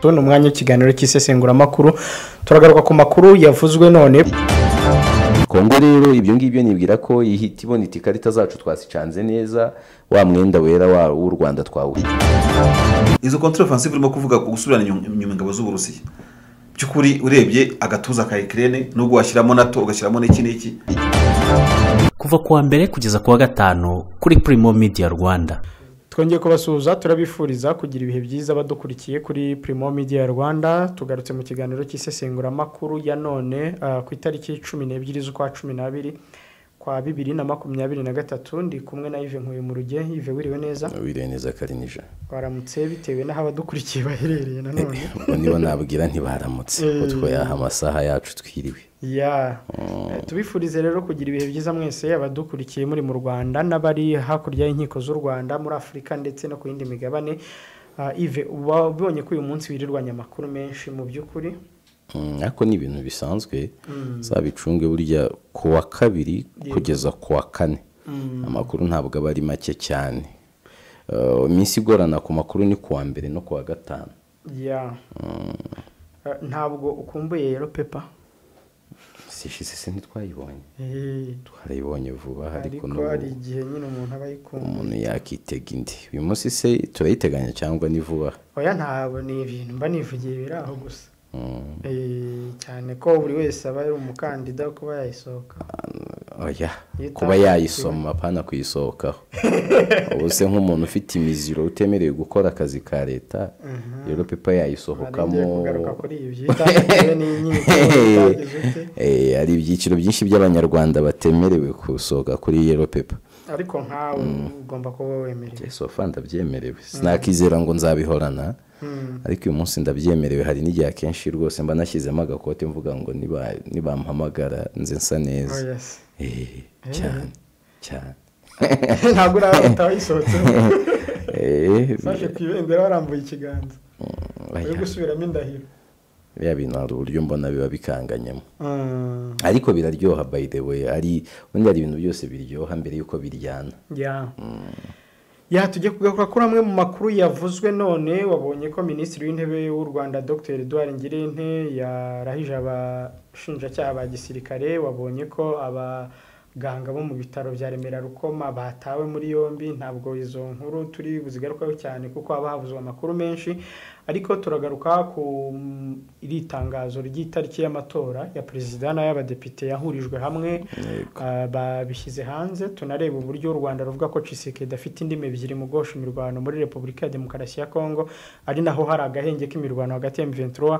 gatatu ni umwanya w'ikiganiro cy'isesenguramakuru. Turagaruka ku makuru yavuzwe none. Kongo rero ibyo ngibyo nibwira ko ihita ibona ikarita zacu twasicanze neza wa mwenda wera w'u Rwanda twawe. Izo contre offensive irimo kuvuga ku gusubirana inyuma ingabo z'u Burusiya. Cyukuri urebye agatuza ka Ukraine nubwo washyiramo NATO ugashyiramo n'iki kuva kuwa mbere kugeza kuwa gatanu kuri Primo Media Rwanda. Twongeye kubasuhuza, turabifuriza kugira ibihe byiza badukurikiye kuri Primo Media Rwanda. Tugarutse mu kiganiro cy'isesenguramakuru ya none ku itariki 12 z'ukwa 12 kwa 2023. Ndi kumwe na Yves Nkuye mu ruge. Yves, wiriwe neza? Wiriwe neza Karinija. Waramutse bitewe n'aho abadukurikiye baherereye na none. Niba nabwira ntibaramutse utwo yaha amasaha yacu twiriwe. Tubifurize rero kugira ibihe byiza mwese abadukurikiye muri mu Rwanda n'abari hakurya y'inkiko z'u Rwanda, muri Afurika ndetse no ku yindi migabane. Yves, ubonye ko uyu munsi wirirwanya amakuru menshi mu by'ukuri? Ariko ni ibintu bisanzwe zabicunge burya ku wa kabiri kugeza ku wa kane amakuru ntabwo aba ari make cyane. Iminsi igorana ku makuru ni ku wa mbere no ku wa gatanu. Ntabwo ukumbuye Yellow Paper? Se ntitwayibonye. Twarayibonye vuba ariko hari igihe nyine umuntu aba yikumbuye. Umuntu yakitega indi. Uyu munsi se turayiteganya cyangwa ni vuba? Oya, ntabwo ni ibintu mba nivugiye biraho gusa. Cyane ko buri wese aba ari umukandida kuba yayisohoka. Oya, kuba yayisoma apana kuyisohokaho. Ubuse nk'umuntu ufite imiziro utemerewe gukora akazi ka leta, Yellow Paper yayisohokamo. Ari ibyiciro byinshi by'abanyarwanda batemerewe gusohoka kuri Yellow Paper. Ariko nkawe ugomba kuba wemerewe. Sofa ndabyemerewe. Sinakizera ngo nzabihorana. Ariko uyu munsi ndabyemerewe. Hari n'igihe akenshi rwose mba nashyizemo agakote mvuga ngo nibampamagara nze nsa neza. Cyane. Ntabwo utayisohotse. Sashe kwibendera warambuye ikiganza. Uri gusubiramo indahiro. Ya bintu hari uburyo mbona biba bikanganyemo. Ariko biraryoha by the way. Ari ibintu byose biryoha mbere yuko biryana. Tujye kugaruka kuri amwe mu makuru yavuzwe none. Wabonye ko Minisitiri w'Intebe w'u Rwanda Dr Edouard Ngirente yarahije abashinjacyaha ba gisirikare. Wabonye ko abaganga bo mu bitaro bya Remera Rukoma batawe muri yombi. Ntabwo izo nkuru turi buzigarukaho cyane kuko haba havuzwe amakuru menshi, ariko turagaruka ku iri tangazo ry'itariki y'amatora ya perezida n'ay'abadepite yahurijwe hamwe. Babishyize hanze. Tunareba uburyo u Rwanda ruvuga ko Tshisekedi afite indimi ebyiri mu gosha imirwano muri Repubulika ya Demokarasi ya Kongo, ari naho hari agahenge k'imirwano hagati ya M23.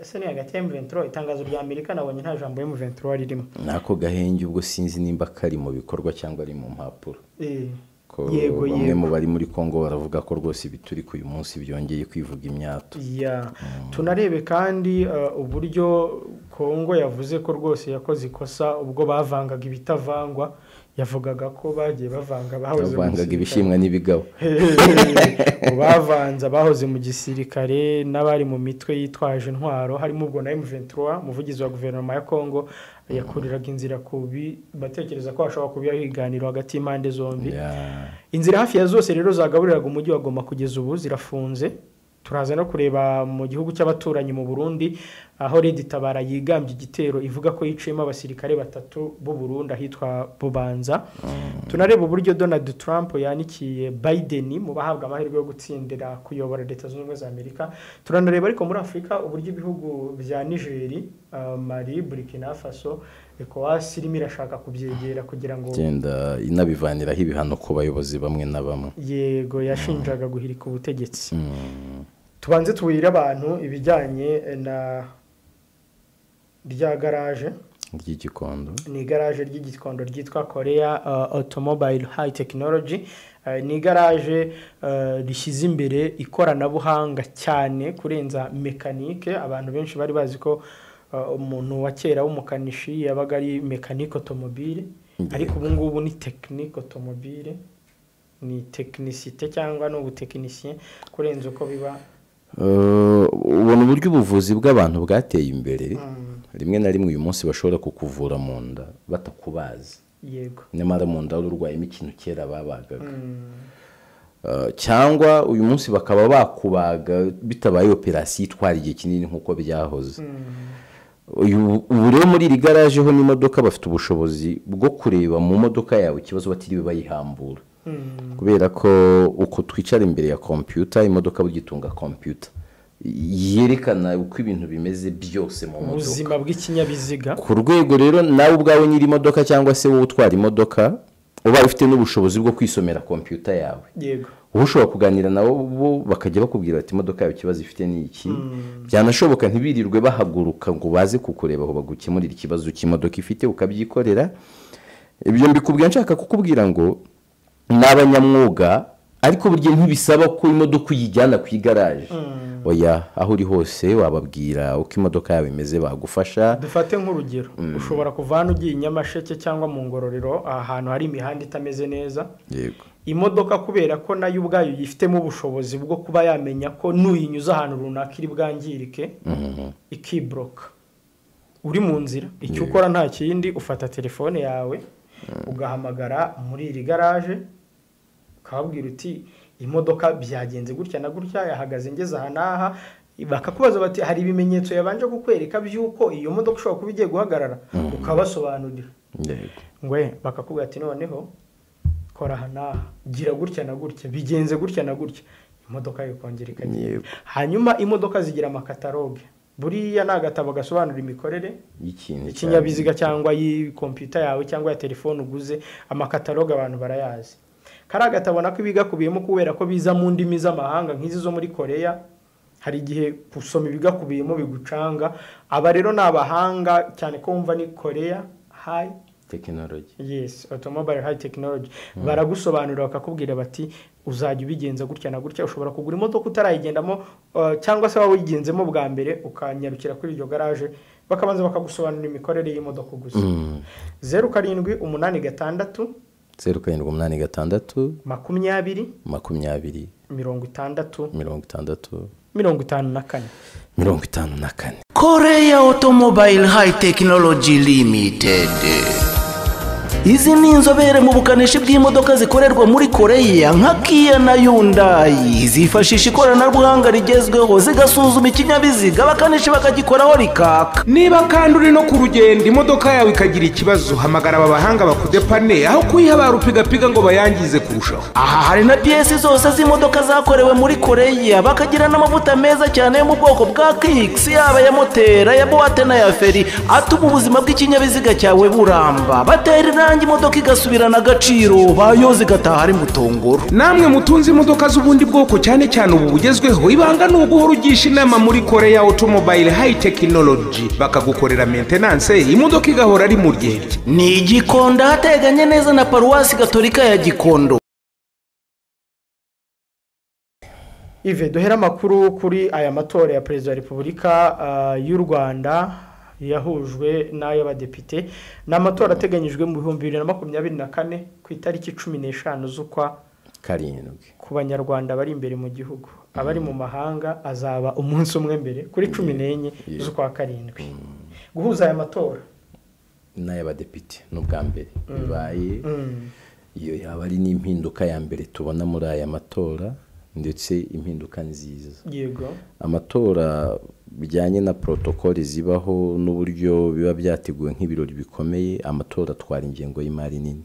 Ese ni hagati ya M23? Itangazo rya Amerika nabonye nta jambo ya M23 ririmo. Nako gahenge ubwo sinzi nimba kari mu bikorwa cyangwa ari mu mpapuro. Yego. Bamwe mu bari muri Kongo baravuga ko rwose bituri ku uyu munsi byongeye kwivuga imyato. Tunarebe kandi uburyo Kongo yavuze ko rwose yakoze ikosa ubwo bavangaga ibitavangwa. Yavugaga ko bagiye bavangaga ibishimwa n'ibigabo. Bavanze abahoze mu gisirikare n'abari mu mitwe yitwaje intwaro, harimo ubwo na M23. Umuvugizi wa guverinoma ya Kongo yakuriraga inzira batekereza ko hashobora kuba ibiganiro hagati y'impande zombi. Inzira hafi ya zose rero zagaburiraga umujyi wa Goma kugeza ubu zirafunze. Turaza no kureba mu gihugu cy'abaturanyi mu Burundi, aho Red Tabara yigambye igitero ivuga ko yiciyemo abasirikare 3 b'u Burundi ahitwa Bubanza. Tunareba uburyo Donald Trump yanikiye Biden mu bahabwa amahirwe yo gutsindira kuyobora Leta Zunze Ubumwe za Amerika. Turanareba ariko muri Afurika uburyo ibihugu bya Niger, Mali, Burkina Faso, ECOWAS irimo irashaka kubyegera kugira ngo genda inabivaniraho ibihano ku bayobozi bamwe na bamwe. Yego, yashinjaga guhirika ubutegetsi. Tubanze tuwira abantu ibijyanye na rya garage ry'igikondo. Ni garage ry'igikondo ryitwa Korea Automobile High Technology. Ni garage rishyize imbere ikoranabuhanga cyane kurenza mekanike. Abantu benshi bari bazi ko umuntu wa kera w'umukanishi yabaga ari mechanic automobile, ariko ubu ngubu ni technique automobile. Ni technicité cyangwa no ubutekinisien kurenza uko biba. Ubona uburyo ubuvuzi bw'abantu bwateye imbere. Rimwe na rimwe uyu munsi bashobora kukuvura mu nda batakubaza. Yego. Nyamara mu nda urwayemo ikintu kera babagaga. cyangwa uyu munsi bakaba bakubaga bitabaye operasiyo itwara igihe kinini nk'uko byahoze. Ubu rero muri iri garaje ho n'imodoka bafite ubushobozi bwo kureba mu modoka yawe ikibazo batiriwe bayihambura, kubera ko uko twicara imbere ya kompiyuta, imodoka bugitunga kompiyuta yerekana uko ibintu bimeze byose mu modoka, ubuzima bw'ikinyabiziga. ku rwego rero nawe ubwawe nyiri imodoka cyangwa se wowe utwara imodoka uba ufite n'ubushobozi bwo kwisomera kompiyuta yawe. Yego, uba ushobora kuganira nabo bo bakajya bakubwira bati imodoka yawe ikibazo ifite ni iki. Byanashoboka ntibirirwe bahaguruka ngo baze kukureba aho bagukemurira ikibazo cy'imodoka ifite ukabyikorera. Ibyo mbikubwira nshaka kukubwira ngo ni abanyamwuga, ariko burya ntibisaba ko imodoka uyijyana ku igaraje. Oya, aho uri hose wababwira uko imodoka yawe imeze bagufasha. Dufate nk'urugero, ushobora kuvana ugiye Nyamasheke cyangwa mu Ngororero, ahantu hari imihanda itameze neza. Yego, imodoka kubera ko nayo ubwayo yifitemo ubushobozi bwo kuba yamenya ko nuyinyuza ahantu runaka iri bwangirike, ikibloka uri mu nzira. Icyo ukora nta kindi, ufata telefone yawe ugahamagara muri iri garaje ukababwira uti imodoka byagenze gutya na gutya, yahagaze ngeze aha n'aha. Bakakubaza bati hari ibimenyetso yabanje kukwereka by'uko iyo modoka ushobora kuba igiye guhagarara, ukabasobanurira. Ngwe bakakubwira ati noneho kora aha n'aha, gira gutya na gutya, bigenze gutya na gutya, imodoka yikongera ikagenda. Hanyuma imodoka zigira amakataloge, buriya ni agatabo gasobanura imikorere y'ikinyabiziga cyangwa y'ikompiyuta yawe cyangwa ya telefone uguze. Amakataloge abantu barayazi. Kari agatabo nako ibigakubiyemo kubera ko biza mu ndimi z'amahanga nk'izi zo muri Korea, hari igihe gusoma ibigakubiyemo bigucanga. Aba rero ni abahanga cyane ko wumva ni Korea High Technology. Yes, Automobile High Technology. Baragusobanurira bakakubwira bati uzajya ubigenza gutya na gutya. Ushobora kugura imodoka utarayigendamo, cyangwa se wawe uyigenzemo bwa mbere ukanyarukira kuri iryo garaje bakabanza bakagusobanurira imikorere y'imodoka uguze. 0786 0786 20 20 60 54. Korea Automobile High Technology Limited. Izi ni inzobere mu bukanishi bw'imodoka zikorerwa muri Korea nka Kia na Hyundai. Zifashisha ikoranabuhanga rigezweho zigasuzuma ikinyabiziga bakanishi bakagikoraho rikaka. Niba kandi uri no ku rugendo imodoka yawe ikagira ikibazo, hamagara aba bahanga bakudepane aho kuyiha barupigapiga ngo bayangize kurushaho. Aha hari na piyesi zose z'imodoka zakorewe muri Korea, bakagira n'amavuta meza cyane yo mu bwoko bwa Kicks, yaba ya motera, ya buwate na ya feri, atuma ubuzima bw'ikinyabiziga cyawe buramba. Batera imodoka igasubirana agaciro, bayoze igataha ari mutongoro. Namwe mutunze imodoka z'ubundi bwoko cyane cyane ubu bugezweho, ibanga ni uguhora ugisha inama muri Korea Automobile High Technology, bakagukorera maintenance, imodoka igahora ari mu ryerye. Ni Gikondo, hateganye neza na Paruwasi Gatolika ya Gikondo. Ive duhera makuru kuri aya matora ya Perezida wa Repubulika y'u Rwanda yahujwe n'ay'abadepite. N'amatora ateganyijwe mu 2024 ku itariki 15 z'ukwa karindwi. Ku banyarwanda bari imbere mu gihugu, abari mu mahanga azaba umunsi umwe mbere kuri 14 z'ukwa karindwi. Guhuza aya matora n'ay'abadepite n'ubwa mbere bibaye, iyo yaba ari n'impinduka ya mbere tubona muri aya matora, ndetse impinduka nziza. Yego, amatora bijyanye na protokoli zibaho n'uburyo biba byateguwe nk'ibirori bikomeye, amatora atwara ingengo y'imari nini,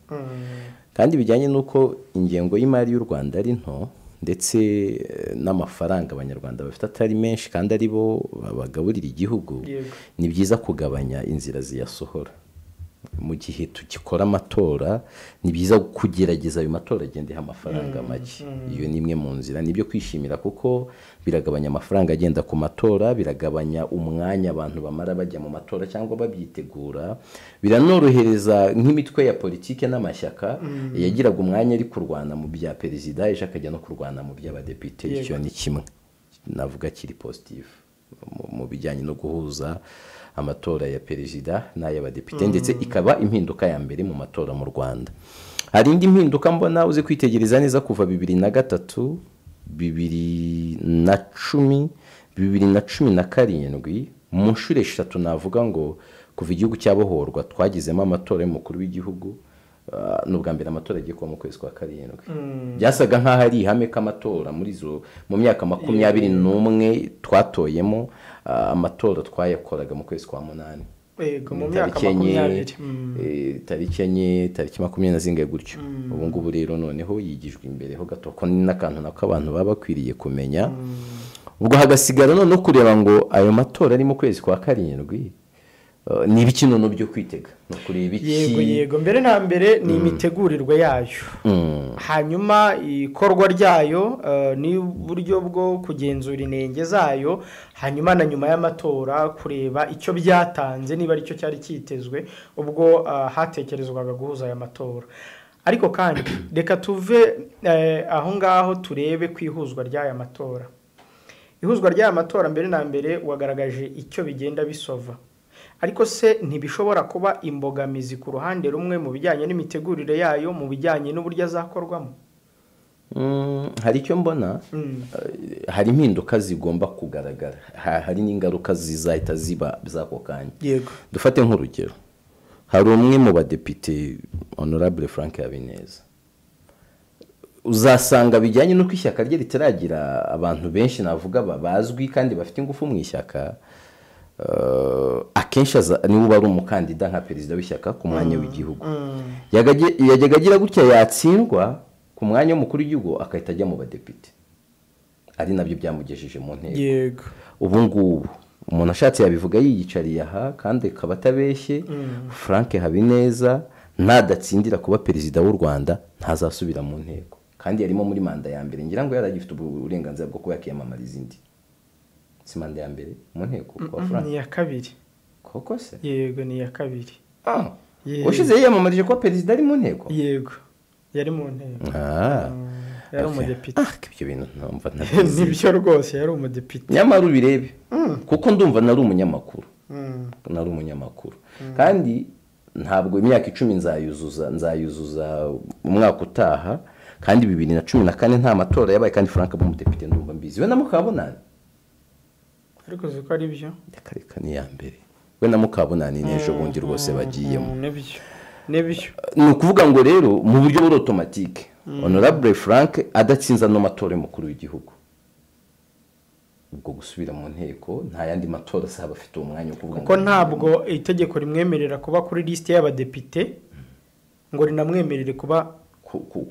kandi bijyanye n'uko ingengo y'imari y'u Rwanda ari nto, ndetse n'amafaranga abanyarwanda bafite atari menshi kandi ari bo bagaburira igihugu. Ni byiza kugabanya inzira ziyasohora. Mu gihe tukikora amatora ni byiza kugerageza ayo matora agendeho amafaranga make. Iyo ni imwe mu nzira, nibyo kwishimira kuko biragabanya amafaranga agenda ku matora, biragabanya umwanya abantu bamara bajya mu matora cyangwa babyitegura, biranorohereza nk'imitwe ya politike n'amashyaka yagiraga umwanya ari kurwana mu bya perezida, ejo akajya no kurwana mu by'abadepite. Icyo ni kimwe navuga kiri positive mu bijyanye no guhuza amatora ya perezida n'ay'abadepite, ndetse ikaba impinduka ya mbere mu matora mu Rwanda. Hari indi mpinduka mbona uzi kwitegereza neza kuva 2003, 2010, 2017, mu nshuro eshatu navuga ngo kuva igihugu cyabohorwa twagizemo amatora y'umukuru w'igihugu, n'ubwa mbere amatora agiye kuba mu kwezi kwa karindwi byasaga nk'aho ari ihame k'amatora mu myaka 21 twatoyemo amatora twayakoraga mu kwezi kwa munani mu myaka 20 tariki enye tariki 20 gutyo ubu ngubu rero noneho yigijwe imbere ho gato ko n'akantu nako abantu baba bakwiriye kumenya ubwo hagasigara no kureba ngo ayo matora ari mu kwezi kwa karindwi ni ibiki nono byo kwitega no kureba iki yego mbere na mbere ni imitegurirwe yayo hanyuma ikorwa ryayo ni buryo bwo kugenzura inenge zayo hanyuma na nyuma y'amatora kureba icyo byatanze niba ari cyo cyari kitezwe ubwo hatekerezwaga guhuza aya matora ariko kandi reka tuve aho ngaho turebe kwihuzwa ry'aya matora ihuzwa ry'aya matora mbere na mbere wagaragaje icyo bigenda bisova ariko se ntibishobora kuba imbogamizi ku ruhande rumwe mu bijyanye n'imitegurire yayo mu bijyanye n'uburyo azakorwamo hari icyo mbona hari impinduka zigomba kugaragara hari n'ingaruka zizahita ziba z'ako kanya yego dufate nk'urugero hari umwe mu badepite honorable Frank Habineza uzasanga bijyanye n'uko ishyaka rye ritaragira abantu benshi navuga bazwi kandi bafite ingufu mu ishyaka akenshi niwe uba ari umukandida nka perezida w'ishyaka ku mwanya w'igihugu yajyaga agira gutya yatsindwa ku mwanya w'umukuru w'igihugu akahita ajya mu badepite ari nabyo byamugejeje mu nteko yego ubu ngubu umuntu ashatse yabivuga yiyicariye aha kandi akaba atabeshye Frank Habineza ntadatsindira kuba perezida w'u Rwanda ntazasubira mu nteko kandi yarimo muri manda ya mbere ngira ngo yaragifite uburenganzira bwo kuba yakiyamamariza indi si manda ya mbere mu nteko kwa Frank ni ya kabiri koko se yego ni ya kabiri ushize yiyamamarije kuba perezida ari mu nteko yego yari mu nteko yari umudepite ibyo bintu numva nibyo rwose yari umudepite nyamara ubirebe kuko ndumva nari umunyamakuru kandi ntabwo imyaka 10 nzayuzuza umwaka utaha kandi 2014 nta matora yabaye kandi Frank aba umudepite ndumva mbizi we na Mukabunani ariko ziko ari byo reka ni ya mbere we na Mukabunani n'ejo bundi rwose bagiyemo nebyo ni ukuvuga ngo rero mu buryo buri automatique honorable Frank adatsinza no matora y'umukuru w'igihugu ubwo gusubira mu nteko nta yandi matora saba afite umwanya wo kuvuga kuko ntabwo itegeko rimwemerera kuba kuri liste y'abadepite ngo rinamwemerere kuba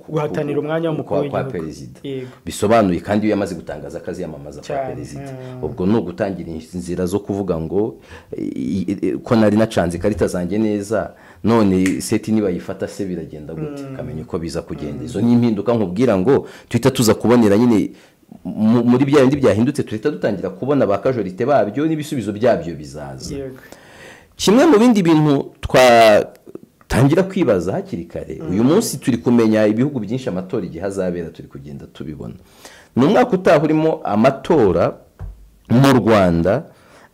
guhatanira umwanya w'umukuru w'igihugu kwa perezida bisobanuye kandi iyo yamaze gutangaza akazi yamamaza kwa perezida ubwo no gutangira inzira zo kuvuga ngo ko nari nacanze ikarita zanjye neza none seti niba yifata se biragenda gute kamenya uko biza kugenda izo ni impinduka nkubwira ngo tuhita tuza kubonera nyine muri bya bindi byahindutse tuhita dutangira kubona ba kajorite babyo n'ibisubizo byabyo bizaza kimwe mu bindi bintu tangira kwibaza hakiri kare uyu munsi turi kumenya ibihugu byinshi amatora igihe azabera turi kugenda tubibona ni umwaka utaha urimo amatora mu Rwanda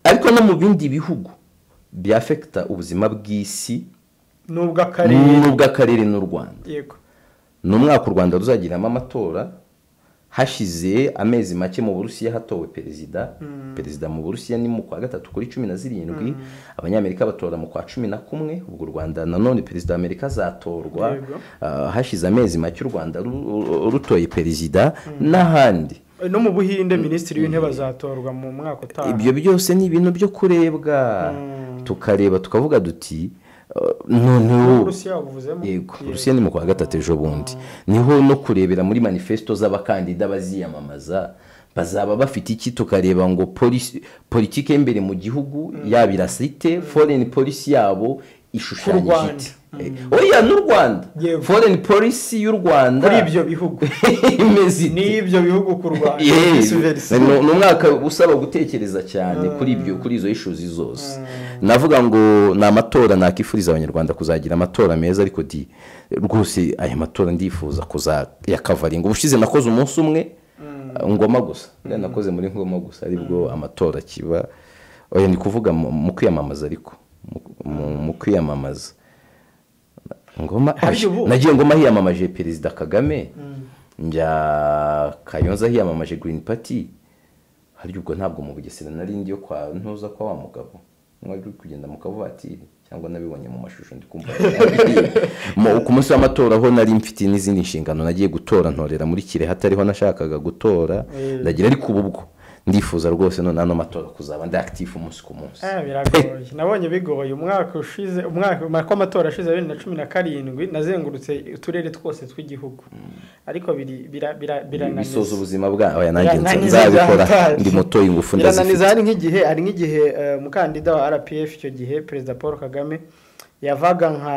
ariko no mu bindi bihugu byafekta ubuzima bw'isi n'ubw'akarere n'u Rwanda yego ni umwaka u Rwanda ruzagiramo amatora hashize amezi make mu Burusiya hatowe perezida mu Burusiya ni mu kwa gatatu kuri 17 abanyamerika batora mu kwa 11 ubwo u Rwanda nanone perezida w'Amerika azatorwa hashize amezi make u Rwanda rutoye perezida n'ahandi no mu Buhinde minisitiri w'intebe azatorwa mu mwaka utaha ibyo byose ni ibintu byo kurebwa tukareba tukavuga duti noneho Rusiya ni mu kwa gatatu ejo bundi niho no kurebera muri manifesto z'abakandida baziyamamaza bazaba bafite iki tukareba ngo politike imbere mu gihugu yabirasite foreign policy yabo ishushanyije oya n'u Rwanda foreign policy y'u Rwanda kuri ibyo bihugu imeze n'ibyo bihugu ku Rwanda ni umwaka usaba gutekereza cyane kuri izo issues zose navuga ngo na amatora nakifuriza abanyarwanda kuzagira amatora meza ariko rwose aya matora ndifuza yakavaringa ubushize nakoze umunsi umwe ngoma gusa nakoze muri ngoma gusa aribwo amatora kiba oya ni kuvuga mu kwiyamamaza ariko mu kwiyamamaza ngoma nagiye ngoma hiyamamaje perezida Kagame njya Kayonza hiyamamaje Green Party hari ubwo ntabwo mu Bugesera nari ndi yo kwa ntuza kwa wa mugabo mwari kugenda mu kavuvatiri cyangwa nabibonye mu mashusho ndi kumva ku munsi w'amatora aho nari mfite n'izindi nshingano nagiye gutora ntorera muri Kirehe hatariho nashakaga gutora ndagira ariko ubwo ndifuza rwose none ano matora kuzaba ndi active umunsi ku munsi biragoye nabonye bigoye umwaka ushize umwaka w'amatora ashize 2017 nazengurutse uturere twose tw'igihugu ariko birananiza bisoza ubuzima bwawe nanjye nzabikora ndi moto y'ingufu ndazifite ari nk'igihe umukandida wa RPF icyo gihe Perezida Paul Kagame yavaga nka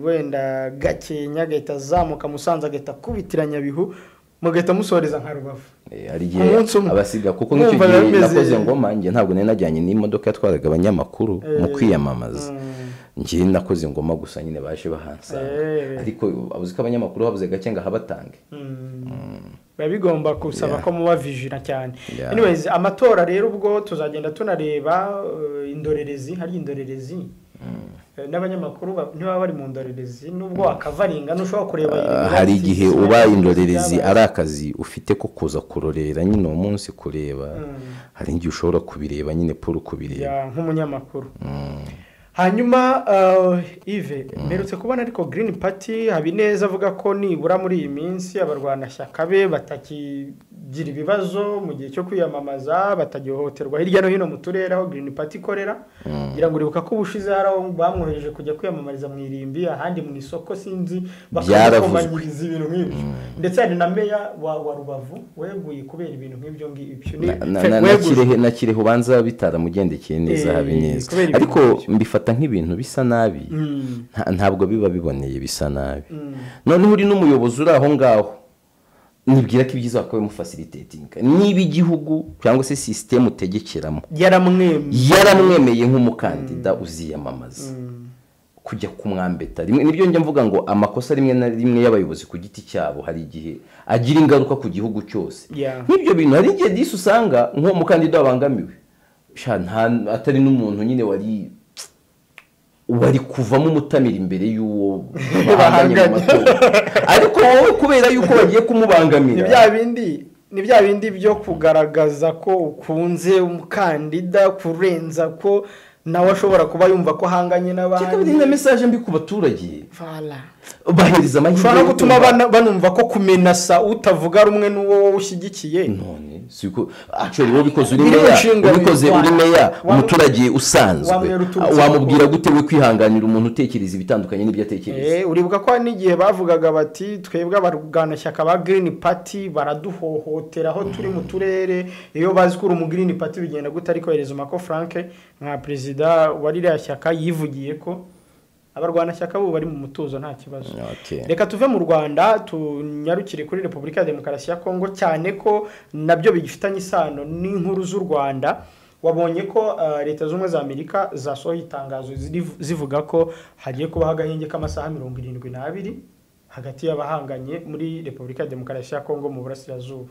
wenda Gakenya gahita zamuka Musanze gahita kubitiranya Bihu mugahita musoreza nka Rubavu ari gihe abasiga kuko nk'icyo gihe nakoze ngoma nge ntabwo nari najyanye n'imodoka yatwaraga abanyamakuru mu kwiyamamaza nge nakoze ngoma gusa nyine baje bahansanga ariko abuze ko abanyamakuru babuze gake ngo habatange bigomba kusaba ko muba vigilant cyane anyways amatora rero ubwo tuzagenda tunareba indorerezi hari indorerezi n'abanyamakuru niba bari mu ndorerezi nubwo akavaringa nushobora kureba hari igihe uba indorerezi ari akazi ufite ko kuza kurorera nyine uwo munsi kureba hari igihe ushobora kubireba nyine puru kubireba nk'umunyamakuru hanyuma Yves mperutse kubona ariko Green Party Habineza avuga ko nibura muri iyi minsi abarwanashyaka be batakigira ibibazo mu gihe cyo kwiyamamaza batagihohoterwa hirya no hino mu turere aho Green Party ikorera ngira ngo uribuka ko ubushize hari aho bamwohereje kujya kwiyamamariza mu irimbi ahandi mu isoko sinzi bakakomanyiriza ibintu nk'ibyo ndetse hari na meya wa Rubavu weguye kubera ibintu nk'ibyo na Kirehe ubanza bitaramugendekeye neza Habineza ariko mbifata nk'ibintu bisa nabi ntabwo biba biboneye bisa nabi noneho uri n'umuyobozi uri aho ngaho nibwira ko ibyiza bakabe mu facilitating niba igihugu cyangwa se system utegekeramo yaramwemeye nk'umukandida uziyamamaza kujya kumwambeta rimwe nibyo njya mvuga ngo amakosa rimwe na rimwe y'abayobozi ku giti cyabo hari igihe agira ingaruka ku gihugu cyose nk'ibyo bintu hari igihe disi usanga nk'umukandida wabangamiwe atari n'umuntu nyine wari kuvamo umutamira imbere y'uwo bahanganye mu matora ariko wowe kubera yuko bagiye kumubangamira ni bya bindi byo kugaragaza ko ukunze umukandida kurenza ko nawe ashobora kuba yumva ko hanganye n'abandi kikaba ni message mbi ku baturage bahiriza amahirwe ushobora gutuma banumva ko kumenasa utavuga rumwe n'uwo wowe ushyigikiye none siko actually wowe bikoze uri meya umuturage usanzwe wamubwira gute we kwihanganira umuntu utekereza ibitandukanye n'ibyo atekereza uribuka ko n'igihe bavugaga bati twebwe abarwanashyaka ba Green Party baraduhohotera aho turi mu turere iyo bazi ko mu Green Party bigenda gute ariko hereza Mako Frank nka perezida wari ryashyaka yivugiye ko abarwanashyaka bo bari mu mutuzo nta kibazo reka tuve mu Rwanda tunyarukire kuri Repubulika ya Demokarasi ya Kongo cyane ko nabyo bigifitanye isano n'inkuru z'u Rwanda wabonye ko leta z'umwe za Amerika zasohoye itangazo zivuga ko hagiye kuba agahenge k'amasaha 72 hagati y'abahanganye muri Repubulika ya Demokarasi ya Kongo mu burasirazuba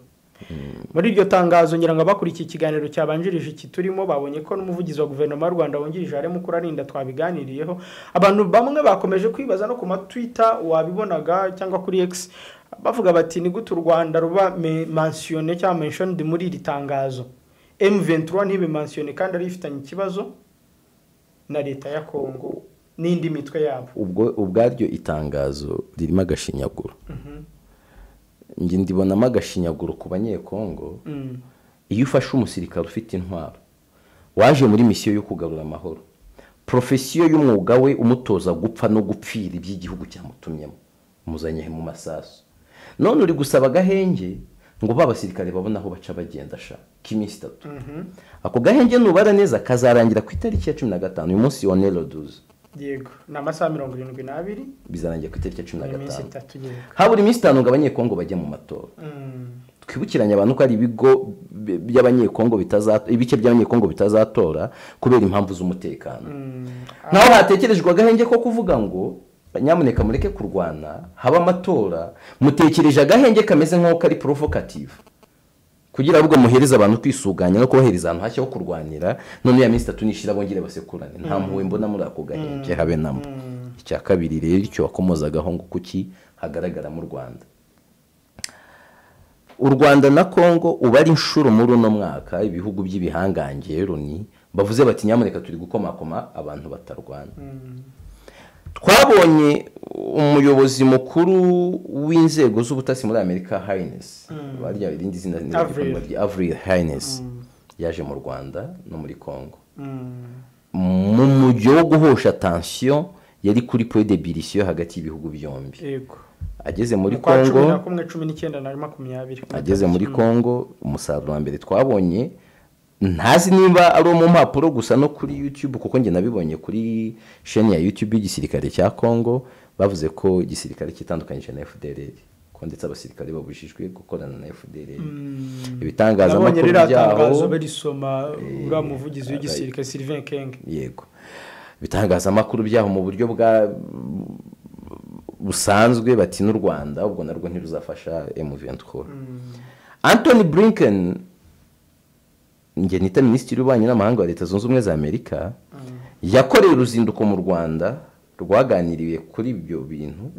muri iryo tangazo ngirango bakurikiye ikiganiro cyabanjirije iki turimo babonye ko n'umuvugizi wa guverinoma y'u Rwanda wongirije Alain Mukurarinda twabiganiriyeho abantu bamwe bakomeje kwibaza no ku Twitter wabibonaga cyangwa kuri X bavuga bati ni gute u Rwanda ruba mentionné cyangwa mentioned muri iri tangazo M23 ntibe mentionné kandi ari ifitanye ikibazo na leta ya Kongo n'indi mitwe yabo ubwaryo itangazo ririmo agashinyaguro ngi ndibonamo agashinyaguro ku banyekongo iyo ufashe umusirikare ufite intwaro waje muri misiyo yo kugarura amahoro profesiyo y'umwuga we umutoza gupfa no gupfira iby'igihugu cyamutumyemo muzanye mu masaso none uri gusaba gahenge ngo babasirikare babona aho baca bagenda k'iminsi 3 ako gahenge nubara neza kazarangira ku itariki ya 15 uyu munsi wa Nero 12 yego na masaha 72 bizarangiye ku itariki ya 15 haburi iminsi 5 ngo abanyekongo bajya mu matora twibukiranye abantu ko ari ibigo by'abanyekongo ibice by'abanyekongo bitazatora kubera impamvu z'umutekano naho hatekerejwe agahenge ko kuvuga ngo nyamuneka mureke kurwana haba amatora mutekereje agahenge kameze nk'aho kari provocative kugira ahubwo muhereza abantu kwisuganya no kohereza ahantu hashya ho kurwanira none ya minsi 3 nishira bongere basekurane nta muwe mbona muri ako gahenge habe namo icya kabiri rero icyo wakomozagaho ngo kuki hagaragara mu Rwanda u Rwanda na Kongo ubari inshuro muri uno mwaka ibihugu by'ibihangange Loni bavuze bati nyamuneka turi gukomakoma abantu batarwana. Twabonye umuyobozi mukuru w'inzego z'ubutasi muri Amerika Haines barya irindi zina Avril Haines yaje mu Rwanda no muri Congo mu mujyo wo guhosha tension yari kuri point de bilisiyo hagati y'ibihugu byombi. Yego. Ageze muri Congo ageze muri Congo umusaruro wa mbere twabonye ntazi niba ari mu mpapuro gusa no kuri YouTube kuko nge nabibonye kuri chaîne ya YouTube y'igisirikare cya Congo bavuze ko igisirikare kitandukanyije na FDLR ko ndetse abasirikare babujijwe gukorana na FDLR. Ibitangazamakuru byaho berisoma ura muvugizi w'igisirikare Sylvain Keng. Yego. Ibitangazamakuru byaho mu buryo bwa busanzwe bati n'u Rwanda ubwo narwo ntiruzafasha M23. Anthony Blinken nge nita minisitiri w'ububanyi n'amahanga wa Leta Zunze Ubumwe za Amerika yakoreye uruzinduko mu Rwanda rwaganiriwe kuri ibyo bintu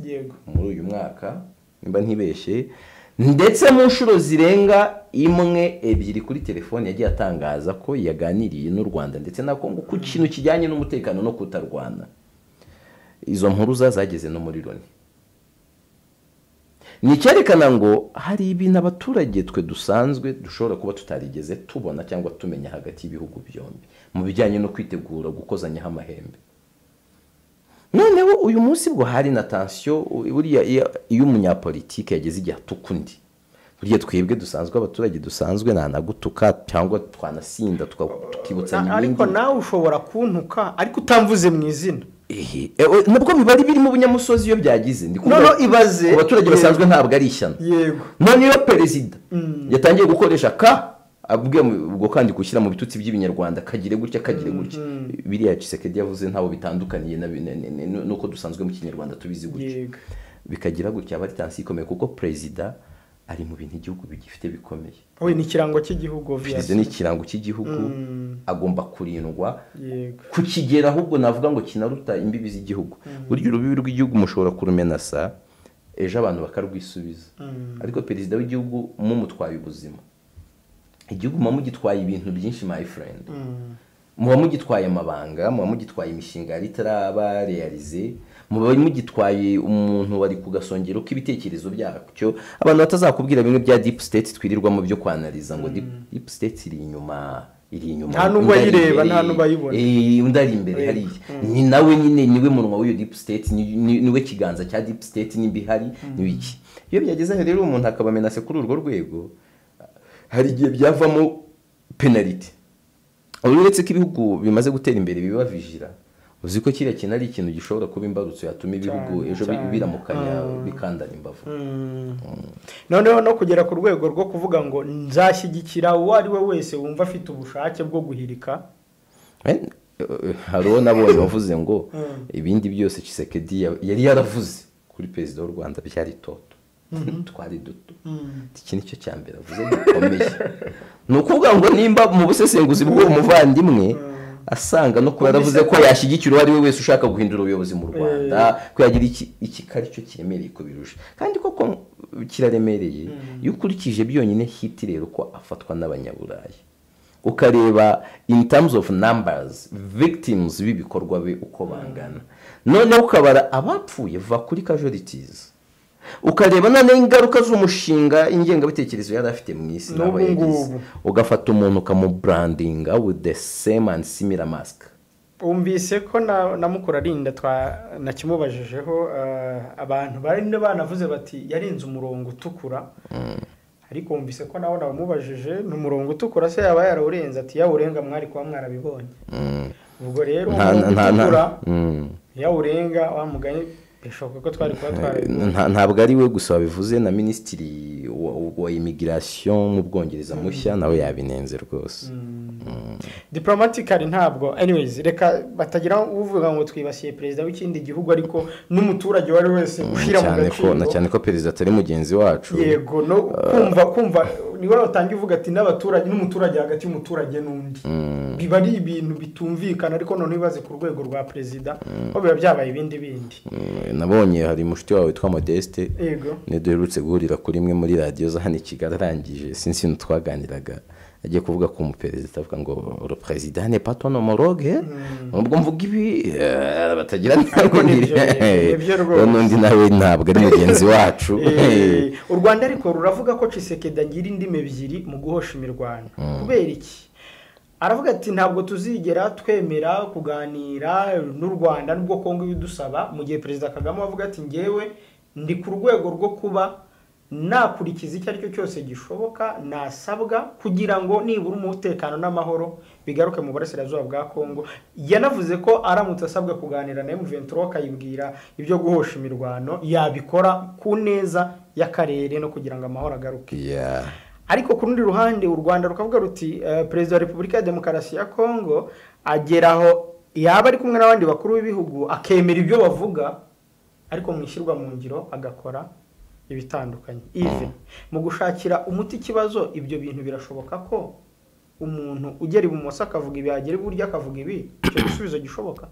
muri uyu mwaka nimba ntibeshe, ndetse mu nshuro zirenga imwe ebyiri kuri telefone yagiye atangaza ko yaganiriye n'u Rwanda ndetse na Kongo ku kintu kijyanye n'umutekano no kutarwana. Izo mpuruza zageze no muri Loni. Ni cyerekana ngo hari ibintu abaturage twe dusanzwe dushobora kuba tutarigeze tubona cyangwa tumenya hagati y'ibihugu byombi mu bijyanye no kwitegura gukozanyaho amahembe. Noneho uyu munsi bwo hari na tension buriya iyo umunyapolitike yageze igihe tukundi buriya twebwe dusanzwe abaturage dusanzwe nanagutuka cyangwa twanasinda tukibutsa n'ibindi. Ariko nawe ushobora kuntuka ariko utamvuze mu izina. Nabwo bibari biri mu bunyamusozi iyo byagize no ibaze abaturage basanzwe ntabwo ari ishyano. Yego. None iyo perezida yatangiye gukoresha abwiye ubwo kandi gushyira mu bitutsi by'ibinyarwanda kagire gutya biriya Tshisekedi yavuze ntawo bitandukaniye nuko dusanzwe mu kinyarwanda tubizi gutya bikagira gutya bari tansi ikomeye kuko perezida ari mu bintu igihugu bigifite bikomeye. We ni kirango cy'igihugu obviously. Ni kirango cy'igihugu agomba kurindwa kukigera ahubwo navuga ngo kinaruta imbibi z'igihugu. Buryo urubibi rw'igihugu mushobora kurumenasa ejo abantu bakarwisubiza. Ariko perezida w'igihugu mumutwaye ubuzima. Igihugu mugitwaye ibintu byinshi my friend. Muba mugitwaye amabanga, muba mugitwaye imishinga yari itaraba realize, muba mugitwaye umuntu wari kugasongero k'ibitekerezo byacyo. Abantu batazakubwira bimwe bya deep state twirirwamo byo kwanaliza ngo deep state iri inyuma nta nubwo yireba nta nubwo ayibona. Undari imbere hari ni nawe nyine niwe munwa w'iyo deep state niwe kiganza cya deep state nimbihari niwiki. Iyo byageze rero umuntu akabamenase kuri urwo rwego hari igihe byavamo penalty. Uretse ko ibihugu bimaze gutera imbere biba vijira uzi ko kiriya kintu ari ikintu gishobora kuba imbarutso yatuma ibihugu ejo biramukanya bikandana imbavu. Noneho no kugera ku rwego rwo kuvuga ngo nzashyigikira uwo ari we wese wumva afite ubushake bwo guhirika. Hariho nabonye bavuze ngo ibindi byose Tshisekedi yari yaravuze kuri perezida w'u Rwanda byari toto. Twari duto. Iki nicyo cyambere avuze gikomeye. Nukuvuga ngo nimba mu busesenguzi bwo umuvandimwe asanga no kuba yaravuze ko yashyigikira uwo ari we wese ushaka guhindura ubuyobozi mu Rwanda ko yagira iki kari cyo kiremereye ko birusha kandi koko kiraremereye iyo ukurikije byonyine hiti rero ko afatwa n'abanyaburayi ukareba in terms of numbers victims b'ibikorwa be uko bangana none ukabara abapfuye va kuri casualties ukareba none ingaruka z'umushinga ingengabitekerezo yari afite mu isi nabo yagize ugafata umuntu ukamubrandinga with the same and similar mask. Umvise ko na mukura rinda nakimubajjeho abantu bari banavuze bati yarinze umurongo utukura ariko umvise ko nawe bamubajije n'umurongo utukura se yaba yarawurenze ati yawurenga mwari kwa mwarabibonye ubwo rero utukura yawurenga wamuganye bishoboka ko twari ntabwo ari we gusa wabivuze na minisitiri wa immigration mu Bwongereza mushya nawe yabinenze rwose. Diplomatically ntabwo anyways reka batagira uvuga ngo twibasiye perezida w'ikindi gihugu ariko n'umuturage wari wese ushira mu gaciro na cyane ko perezida atari mugenzi wacu. Yego no kumva niwe watangiye uvuga ati n'abaturage n'umuturage hagati y'umuturage n'undi biba ari ibintu bitumvikana ariko none bibaze ku rwego rwa perezida ko biba byabaye ibindi nabonye hari mushiti wawe witwa Modeste ne duherutse guhurira kuri imwe muri radio za hano Kigali arangije sinzi twaganiraga agiye kuvuga ko umuperezida avuga ngo le président n'est pas ton homologue ubwo mvuga ibi batagira n'undi nawe ntabwo ari mugenzi wacu. U Rwanda ariko ruravuga ko Tshisekedi agira indimi ebyiri mu guhosha imirwano kubera iki? Aravuga ati ntabwo tuzigera twemera kuganira n'u Rwanda nubwo Kongo ibidusaba, mu gihe Perezida Kagame avuga ati ngewe ndi ku rwego rwo kuba nakurikiza icyo aricyo cyose gishoboka nasabwa kugira ngo nibura umutekano n'amahoro bigaruke mu burasirazuba bwa Kongo. Yanavuze ko aramutse asabwa kuganira na M23 akayibwira ibyo guhosha imirwano yabikora ku neza y'akarere no kugira ngo amahoro agaruke. Ariko ku rundi ruhande u Rwanda rukavuga ruti Perezida wa Repubulika ya Demokarasi ya Kongo ageraho yaba ari kumwe n'abandi bakuru b'ibihugu akemera ibyo bavuga ariko mwishyirwa mu ngiro agakora ibitandukanye. Even mu gushakira umuti kibazo ibyo bintu birashoboka ko umuntu ugera ibumoso akavuga ibi agera iburyo akavuga ibi, icyo gisubizo gishoboka?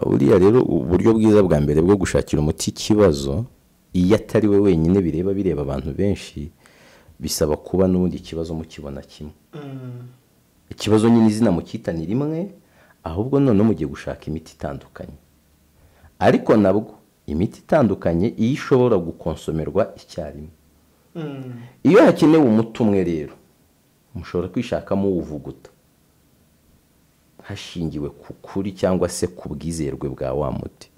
Uriya rero uburyo bwiza bwa mbere bwo gushakira umuti kibazo iyo atari we wenyine bireba abantu benshi, bisaba kuba n'ubundi ikibazo mukibona kimwe. Ikibazo nyine izina mukitani rimwe, ahubwo none mugiye gushaka imiti itandukanye. Ariko nabwo imiti itandukanye iyo ishobora gukonsomerwa icyarimwe. Iyo hakenewe umuti umwe rero mushobora kwishakamo uwuvuguta hashingiwe ku kuri cyangwa se ku bwizerwe bwa wa muti.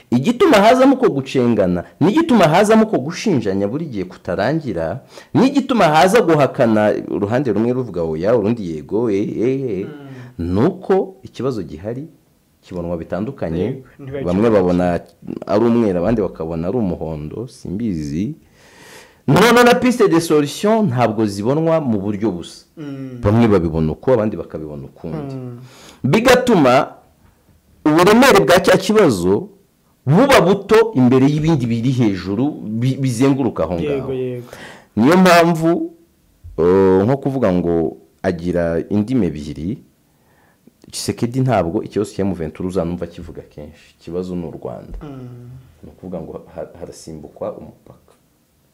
Igituma hazamo ko gucengana, n'igituma hazamo ko gushinjanya buri gihe kutarangira, n'igituma haza guhakana uruhande rumwe ruvuga oya urundi yego nuko ikibazo gihari kibonwa bitandukanye. Bamwe babona ari umwera abandi bakabona ari umuhondo, simbizi. None na piste de solution ntabwo zibonwa mu buryo busa. Bamwe babibona uko abandi bakabibona ukundi. Bigatuma uburemere bwa cya kibazo buba buto imbere y'ibindi biri hejuru bizenguruka aho ngaho. Niyo mpamvu nko kuvuga ngo agira indimi ebyiri, Tshisekedi ntabwo ikibazo cya M23 uzanumva kivuga kenshi. Ikibazo n'u Rwanda. No kuvuga ngo harasimbukwa umupaka.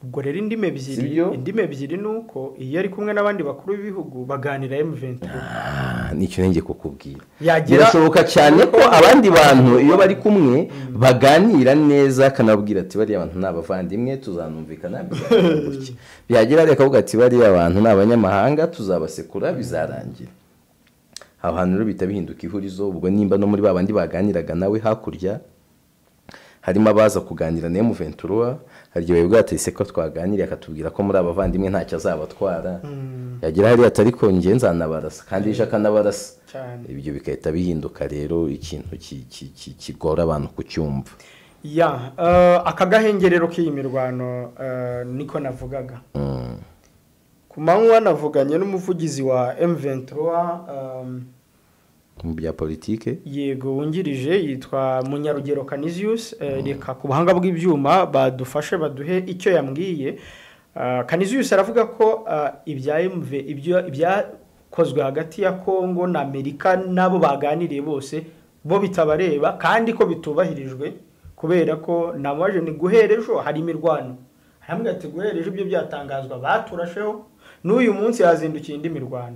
Ubwo rero indimi ebyiri nuko iyo ari kumwe n'abandi bakuru b'ibihugu baganira M23. Nicyo nenge kukubwira. Birashoboka cyane ko abandi bantu iyo bari kumwe baganira neza kanabwira ati bari abantu n'abavandimwe tuzanumvikana gutya. Byagira reka kuvuga ati bari abantu n'abanyamahanga tuzabasekura bizarangira. Abantu rero bita bihinduka ihurizo. Ubwo nimba no muri babandi baganiraga nawe hakurya harimo abaza kuganira na M23, hari gihe bwatese ko twaganiriye akatubwira ko muri abavandimwe ntacyo azabatwara. Yagira hari atari ko ngenza nabarasa kandi ishaka nabarasa. Ibyo bikahita bihinduka rero ikintu kigora abantu kucyumva. Akagahengerero k'imirwano niko navugaga. Ku manywa navuganye n'umuvugizi wa M23 mu bya politike, yego wungirije yitwa Munyarugero Canisius. Reka ku buhanga bw'ibyuma badufashe baduhe icyo yambwiye. Canisius aravuga ko ibyakozwe hagati ya Kongo na Amerika nabo baganiriye bose bo bitabareba kandi ko bitubahirijwe kubera ko nabaje ni guherejo hari imirwano. Hamwe ati guherejo ibyo byatangazwa baturasheho n'uyu munsi yazindukiye indi mirwano.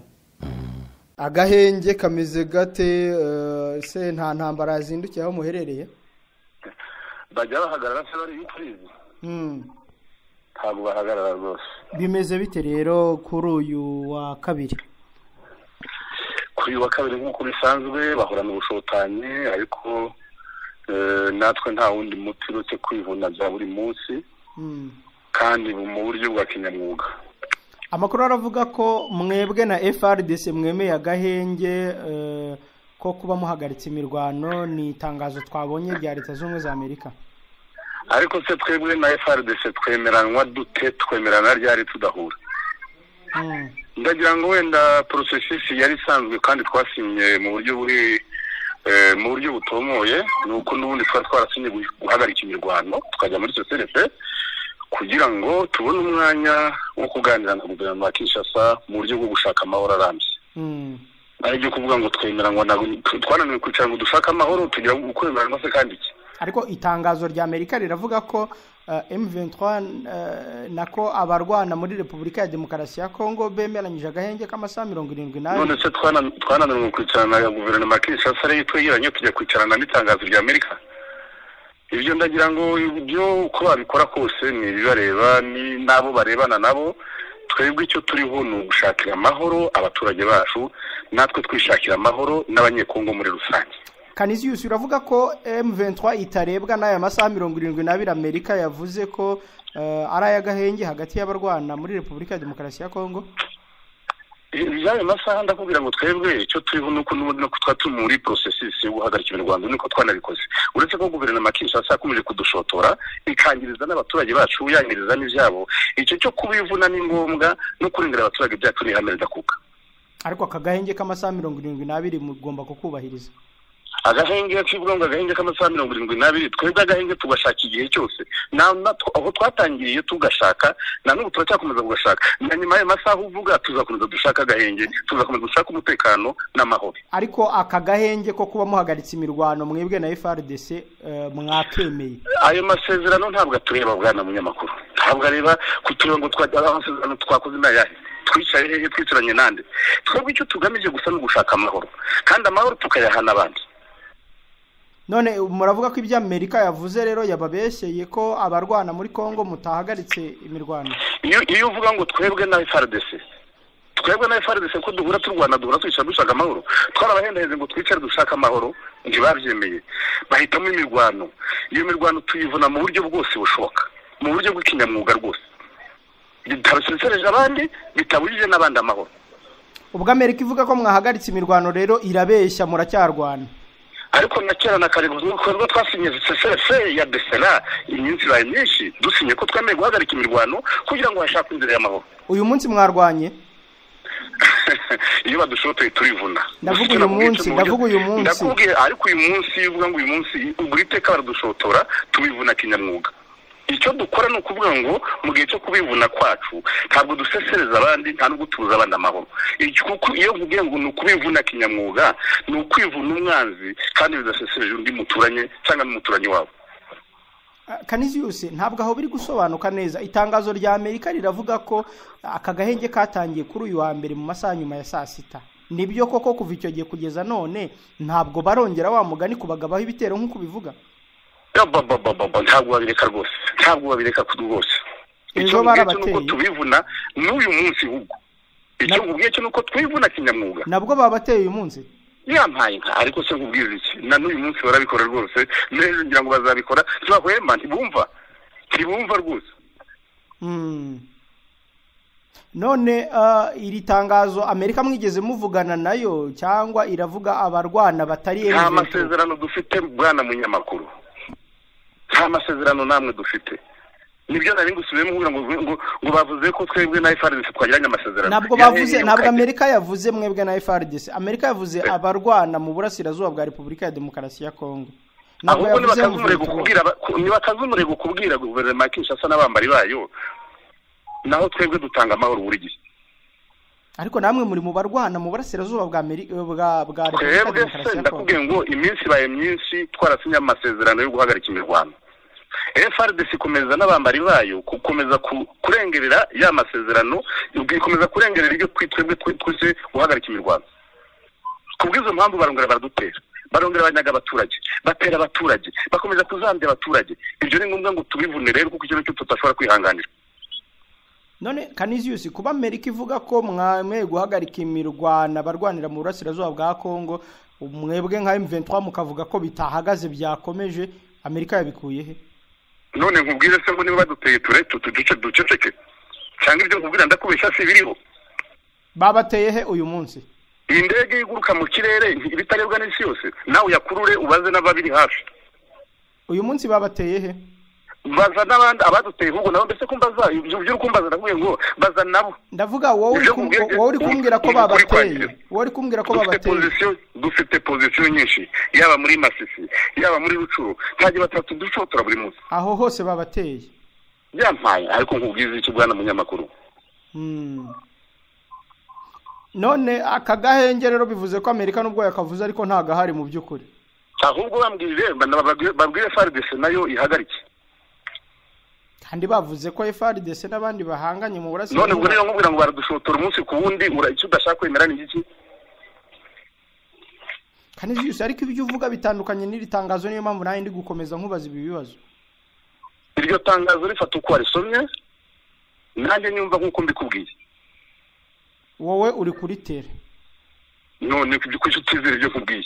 Agahenge kameze gate se nta ntambara yazindukiye aho muherereye? Bajya bahagarara se bari bitwize. Ntabwo bahagarara rwose. Bimeze bite rero kuri uyu wa kabiri? Kuri uyu wa kabiri nk'uko bisanzwe bahorana ubushotanye, ariko natwe nta wundi muti uretse kwivuna bya buri munsi kandi mu buryo bwa kinyamwuga. Amakuru aravuga ko mwebwe na FRDC mwemeye agahenge ko kuba muhagaritse imirwano, ni itangazo twabonye rya Leta z'Ubumwe za Amerika. Ariko se twebwe na FRDC twemeranwa dute? Twemerana ryari tudahura? Ndagira ngo wenda processus yari isanzwe kandi twasinye mu buryo butomoye, nuko n'ubundi twarasinye guhagarika imirwano tukajya muri CCRF kugira ngo tubone umwanya wo kuganira na guverinoma ya Kinshasa mu buryo bwo gushaka amahoro arambye. Ari byo kuvuga ngo twemeranywa twananiwe kwicara ngo dushaka amahoro tugira gukwemerana se kandi iki? ariko itangazo rya Amerika riravuga ko M23 nako abarwana muri Repubulika ya Demokarasi ya Kongo bemeranyije agahenge k'amasaha 72. None se twananirwa kwicarana na guverinoma ya Kinshasa rero twegeranye tujya kwicarana n'itangazo rya Amerika. Ibyo ndagira ngo ibyo uko babikora kose ni bibareba ni nabo barebana nabo. Twebwe icyo turiho ni ugushakira amahoro abaturage bacu, natwe twishakira amahoro n'abanyekongo muri rusange. Canisius uravuga ko M23 itarebwa n'aya masaha 72 Amerika yavuze ko ari ay'agahenge hagati y'abarwana muri Repubulika ya Demokarasi ya Kongo? Ibyaye masaha ndakubwira ngo twebwe icyo turiho nuko twaturi muri processus yo guhagarika imirwano niko twanabikoze. Uretse ko guverinoma Kinshasa yakomeje kudushotora ikangiriza n'abaturage bacu yangiriza n'ivyabo, icyo cyo kubivuna ni ngombwa no kurengera abaturage byacu ni hamwe ndakuka. Ariko akagahenge k'amasaha 72 mugomba kukubahiriza. Agahenge kivuga ngo agahenge k'amasaha 72 twebwe agahenge tugashaka igihe cyose aho twatangiriye tugashaka na n'ubu turacyakomeza kugashaka na nyuma y'ayo masaha uvuga tuzakomeza dushaka agahenge tuzakomeza dushaka umutekano n'amahoro. Ariko akagahenge ko kuba muhagaritse imirwano mwebwe na FARDC mwakemeye ayo masezerano ntabwo atureba bwana munyamakuru, ntabwo areba kutureba ngo amasezerano twakoze n'ayahe twicaye hehe twicaranye nande. Twebwe icyo tugamije gusa no gushaka amahoro kandi amahoro tukayahana abandi. None muravuga ko ibya Amerika yavuze rero yababesheye ko abarwana muri Kongo mutahagaritse imirwano? Iyo uvuga ngo twebwe na FARDC ko duhura turwana duhura twicara dushaka amahoro, twarabahendaheze ngo twicare dushaka amahoro ntibabyemeye bahitamo imirwano. Iyo mirwano tuyivuna mu buryo bwose bushoboka, mu buryo bw'ikinyamwuga rwose, bitabasesereje abandi bitabujije n'abandi amahoro. Ubwo Amerika ivuga ko mwahagaritse imirwano rero irabeshya muracyarwana? Ariko na kera na kare ngo twasinye CCF ya Desera iminsi baye myinshi dusinye ko twemeye guhagarika imirwano kugira ngo hashakwe inzira y'amahoro. Uyu munsi mwarwanye? Iyo badushotoye turivuna. Ndavuga uyu munsi. Ndakubwiye ariko uyu munsi uvuga ngo uyu munsi uburiteka baradushotora tubivuna kinyamwuga. Icyo dukora no kuvuga ngo mu gihe cyo kubivuna kwacu ntabwo dusesereza abandi nta no gutuza abandi amahoro. Kuko iyo uvugiye ngo no kubivuna kinyamwuga no kwivuna umwanzi kandi bidasesereje undi muturanye cyangwa n'umuturanye wabo. Canisius ntabwo aho biri gusobanuka neza. Itangazo rya Amerika riravuga ko akagahenge katangiye kuri uyu wa mbere mu masaha nyuma ya saa sita. Nibyo koko kuva icyo gihe kugeza none ntabwo barongera wa mugani kubagabaho ibitero nk'uko bivuga? Ntabwo babireka rwose, ntabwo babireka rwose. Icyo barabateye nuko tubivuna n'uyu munsi ubwo. Icyo ngubwiye cyo nuko twivuna kinyamwuga. Nabwo babateye uyu munsi? Yampaye nka ariko se nkubwiza iki na n'uyu munsi barabikora rwose, neza ngira ngo bazabikora ntibahwema ntibumva rwose. None iri tangazo Amerika mwigeze muvugana nayo cyangwa iravuga abarwana batari nta masezerano dufite bwana munyamakuru, nta masezerano namwe dufite. Nibyo nari ngusubiyemo kugira ngo bavuze ko twebwe na FARDC twagiranye amasezerano. Ntabwo Amerika yavuze mwebwe na FARDC. Amerika yavuze abarwana mu burasirazuba bwa Repubulika ya Demokarasi ya Kongo. Ntabwo yavuze nibakazumurego kubwira guverinoma ya Kinshasa n'abambari bayo, naho twebwe dutanga amahoro buri gihe. Ariko namwe muri mu barwana mu burasirazuba bwa Repubulika ya Demokarasi ya Kongo. Ndakubwiye ngo iminsi baye myinshi twarasinye amasezerano yo guhagarika imirwano. FARDC ikomeza n'abambari bayo gukomeza kurengerera ya masezerano, ikomeza kurengerera ibyo twitwebwe twese guhagarika imirwano. Kubwizo mpamvu barongera baradutera, barongera banyaga abaturage, batera abaturage, bakomeza kuzambya abaturage. Ibyo ni ngombwa ngo tubivune rero kuko ikintu cyo tutashobora kwihanganira. None Canisius kuba Amerika ivuga ko mwameye guhagarika imirwano barwanira mu burasirazuba bwa Kongo, mwebwe nka M23 mukavuga ko bitahagaze byakomeje, Amerika yabikuye he? None nkubwire se ngo niba baduteye duceceke cyangwa ibyo nkubwira ndakubeshya si biriho? Babateye he uyu munsi? Indege iguruka mu kirere ibitarebwa n'isi yose, nawe yakurure ubaze n'ababiri hafi. Uyu munsi babateye he? Baza n'abandi abaduteye ahubwo nabo mbese kumbaza ibyo ukumbaza ndavuye ngo baza nabo. Ndavuga wowe uri kumbwira ko babateye. Wowe uri kumbwira ko babateye. Dufite position nyinshi yaba muri Masisi yaba muri Rucuru ntaje batatu dushotora buri munsi. Aho hose babateye. Yampaye ariko nkubwiza iki bwana munyamakuru. None akagahenge rero bivuze ko Amerika nubwo yakavuze ariko nta gahari mu byukuri. ahubwo babwire FARDC nayo ihagarike. kandi bavuze ko FARDC n'abandi bahanganye mu burasirazuba. None ubwo rero nkubwira ngo baradushotora umunsi ku wundi icyo udashaka kwemera ni iki? Canisius, ariko ibyo uvuga bitandukanye n'iri tangazo, niyo mpamvu nawe ndi gukomeza nkubaza ibi bibazo. Iryo tangazo rifata uko warisomye nanjye nyumva nk'uko mbikubwiye. Wowe uri kuri tere. None kuki utizera ibyo kubwiye?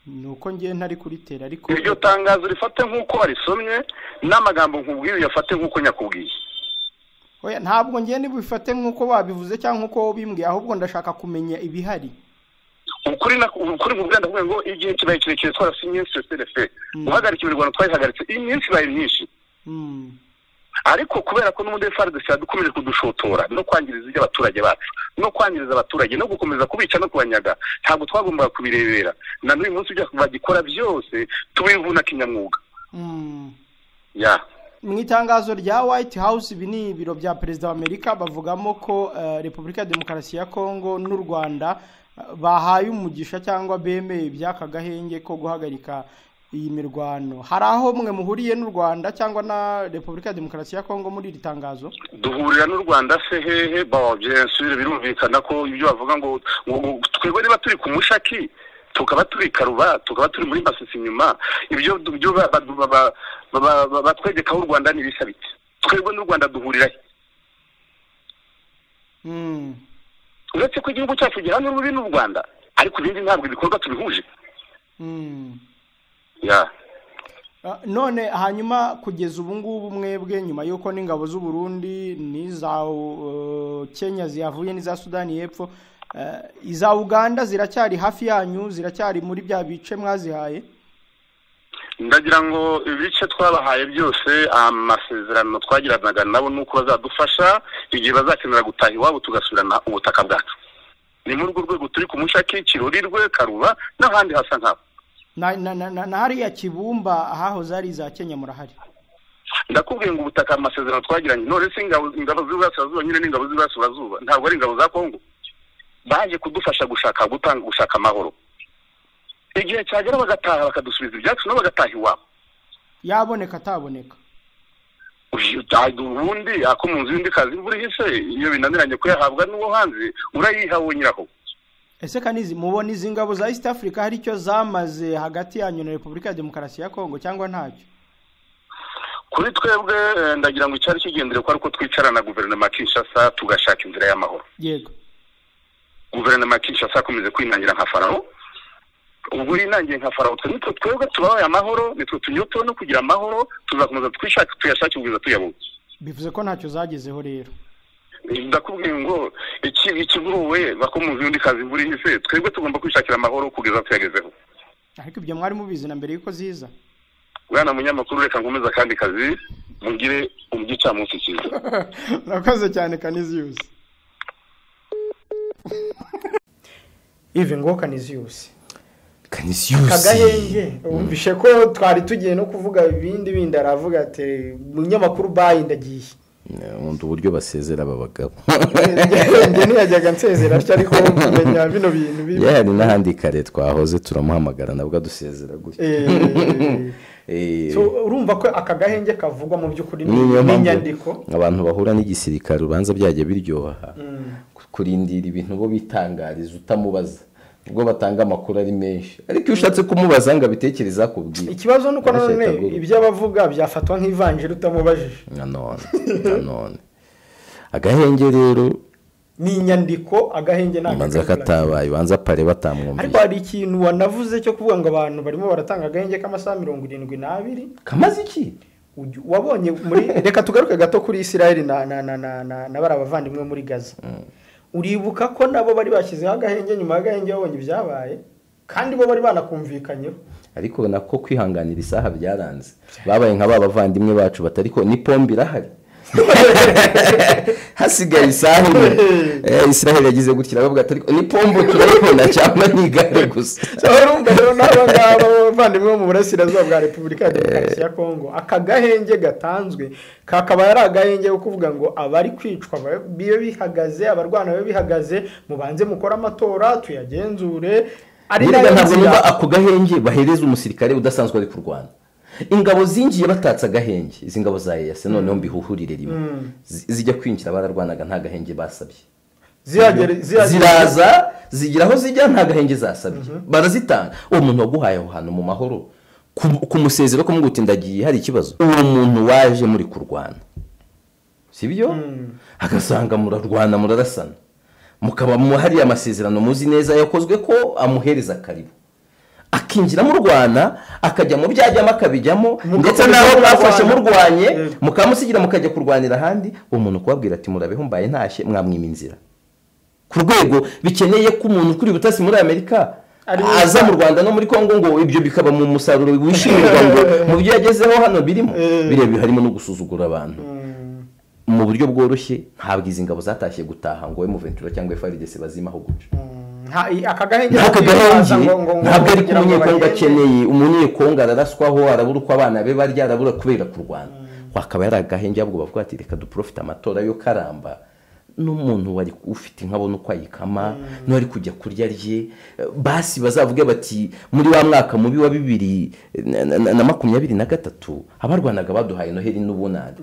Nuko ngiye ntari kuri tere, ariko iryo tangazo rifate nk'uko warisomye n'amagambo nkubwiye yafate nk'uko nyakubwiye. Oya, ntabwo ngiye nibifate nk'uko babivuze cyangwa nk'uko bimbwiye, ahubwo ndashaka kumenya ibihari. Ukuri mu Rwanda kuvuga ngo igihe kibaye kirekire twarasinye CSLF guhagarika imirwano twayihagaritse iminsi baye myinshi. Ariko kubera ko n'umude FARDC yadukomeje kudushotora no kwangiriza iby'abaturage bacu no kwangiriza abaturage no gukomeza kubica no kubanyaga, ntabwo twagombaga kubirebera. Na n'uyu munsi byo bagikora byose tubivuna kinyamwuga. Ya mu itangazo rya White House, ibi ni ibiro bya Perezida wa Amerika, bavugamo ko Repubulika ya Demokarasi ya Kongo n'u Rwanda bahaye umugisha cyangwa bemeye by'aka gahenge ko guhagarika iyi mirwano. Hari aho mwe muhuriye n'u Rwanda cyangwa na Repubulika ya Demokarasi ya Kongo muri iri tangazo? Duhurira n'u Rwanda se hehe? Byensubire birumvikana ko ibyo bavuga ngo twebwe niba turi ku mushaki tukaba turi Karuba tukaba turi muri Masisi inyuma, ibyo batwegekaho u Rwanda n'ibisabite. Twebwe n'u Rwanda duhurira he? Uretse ko igihugu cyacu gihana n'urubi n'u Rwanda, ariko ibindi ntabwo ibikorwa tubihuje. Ya none hanyuma kugeza ubu ngubu mwebwe nyuma yuko n'ingabo z'u Burundi n'iza Kenya ziyavuye n'iza Sudani y'Epfo, iza Uganda ziracyari hafi yanyu, ziracyari muri bya bice mwazihaye? Ndagira ngo ibice twabahaye byose amasezerano twagiranaga nabo nuko bazadufasha igihe bazakenera gutaha iwabo tugasubirana ubutaka bwacu. Ni muri urwo rwego turi ku mushaki, Kirorirwe, Karuba n'ahandi hasa nkabo. Na hariya Kibumba hahoze ari za Kenya murahari? Ndakubwiye ngo ubutaka amasezerano twagiranye, none se ingabo z'Iburasirazuba nyine n'ingabo z'Iburasirazuba ntabwo ari ingabo za Kongo. Baje kudufasha gushaka amahoro. Igihe cyagera bagataha bakadusubiza ibyacu no bagataha iwabo. Yaboneka ataboneka? Ubundi ako mu nzu y'indi kazi buri hise iyo binaniranye ko yahabwa n'uwo hanze urayihawe nyiraho. Ese Kanizi, mubona izi ngabo za East Africa hari icyo zamaze hagati yanyu na Repubulika ya Demokarasi ya Kongo cyangwa ntacyo? Kuri twebwe ndagira ngo icyari kigendere ko ariko twicarana guverinoma Kinshasa tugashaka inzira y'amahoro. Yego. Guverinoma Kinshasa akomeze kwinangira nka Farao. Ubwo inangiye nka Farao twebwe tubaye amahoro, nitwe tunyotewe no kugira amahoro, tuzakomeza tuyashaka ubwiza tuyabonye. Bivuze ko ntacyo zagezeho rero. Ndakubwiye ngo ikivuwe bakomuzi y'undi kazi buri hise, twebwe tugomba kwishakira amahoro kugeza tuyagezeho. Ariko ibyo mwari mubizi na mbere yuko ziza. Bwana munyamakuru, reka ngomeza kandi kazi mugire umugicamunsi cyiza. Nakoze cyane Canisius. Even ngo Canisius. Kagahenge umvishe ko twari tugiye no kuvuga ibindi aravuga ati munyamakuru bayindagiye. Undi uburyo basezera abagabo. Nge ntiyajyaga nsezera ariko kumenya bino bintu bibi. Yari n'ahandi kare twahoze turamuhamagara nabwo dusezera gutya. So urumva ko akagahenge kavugwa mu by'ukuri n'inyandiko abantu bahura n'igisirikare ubanza byaje biryoha kurindira ibintu bo bitangariza utamubaza ubwo batanga amakuru ari menshi, ariko iyo ushatse kumubaza ngo abitekereza kubwira. Ikibazo nuko none ibyo abavuga byafatwa nk'ivanjiri utamubajije. None agahenge rero ni inyandiko, agahenge manza katabaye banza pare batamwumvise. Ariko hari ikintu wanavuze cyo kuvuga ngo abantu barimo baratanga agahenge k'amasaha 72 kamaze iki wabonye muri reka tugaruke gato kuri Israel na barabavandimwe muri Gaza. Uribuka ko nabo bari bashyizeho agahenge, nyuma y'agahenge babonye ibyabaye kandi bo bari banakumvikanyeho. Ariko nako kwihanganira isaha byaranze, babaye nka bavandimwe bacu batari ko ni pombe irahari. Hasigaye isaha Israel yagize gutya bavuga ati ni pombo turayibona cyangwa nigare gusa. Urumva rero n'abangaba bavandimwe mu burasirazuba bwa Repubulika ya Demokarasi ya Kongo, akagahenge gatanzwe kakaba yari agahenge ko kuvuga ngo abari kwicwa biyo bihagaze, abarwana biyo bihagaze, mubanze mukora amatora tuyagenzure. ntabwo numva ako gahenge bahereza umusirikare udasanzwe ari kurwana. Ingabo zinjiye batatse agahenge, izi ngabo za EAC noneho mbihuhurire rimwe zijya kwinjira bararwanaga nta gahenge basabye. Ziraza zigira aho zijya nta gahenge zasabye barazitanga. Uwo muntu waguhaye aho hantu mu mahoro kumusezera ko muguti ndagiye hari ikibazo, uwo muntu waje muri kurwana sibyo agasanga murarwana murarasana mukaba hari amasezerano muzi neza yakozwe ko amuhereza karibu akinjira mu Rwanda akajya mu byajyamo akabijyamo ndetse naho mwafashe murwanye mukamusigira mukajya kurwanira handi. Uwo muntu kubabwira ati murabeho mbaye ntashye mwamwima inzira ku rwego bikeneye ko umuntu kuri butasi muri Amerika aza mu Rwanda no muri Kongo ngo ibyo bikaba mu musaruro wishimirwa ngo mu byo yagezeho hano birimo birebe harimo no gusuzugura abantu mu buryo bworoshye. Ntabwo izi ngabo zatashye gutaha ngo M23 cyangwa FARDC bazimaho guca akagahenge ntabwo ari umunyekongo akeneye. umunyekongo araraswaho arabura uko abana be barya arabura kubera kurwana. Wakaba yari agahenge ahubwo bavuga ati reka duprofite amatora yo karamba n'umuntu wari ufite nkabona uko ayikama n'wari kujya kurya rye basi bazavuge bati muri wa mwaka mubi wa 2023 abarwanaga baduhaye Noheli n'ubunani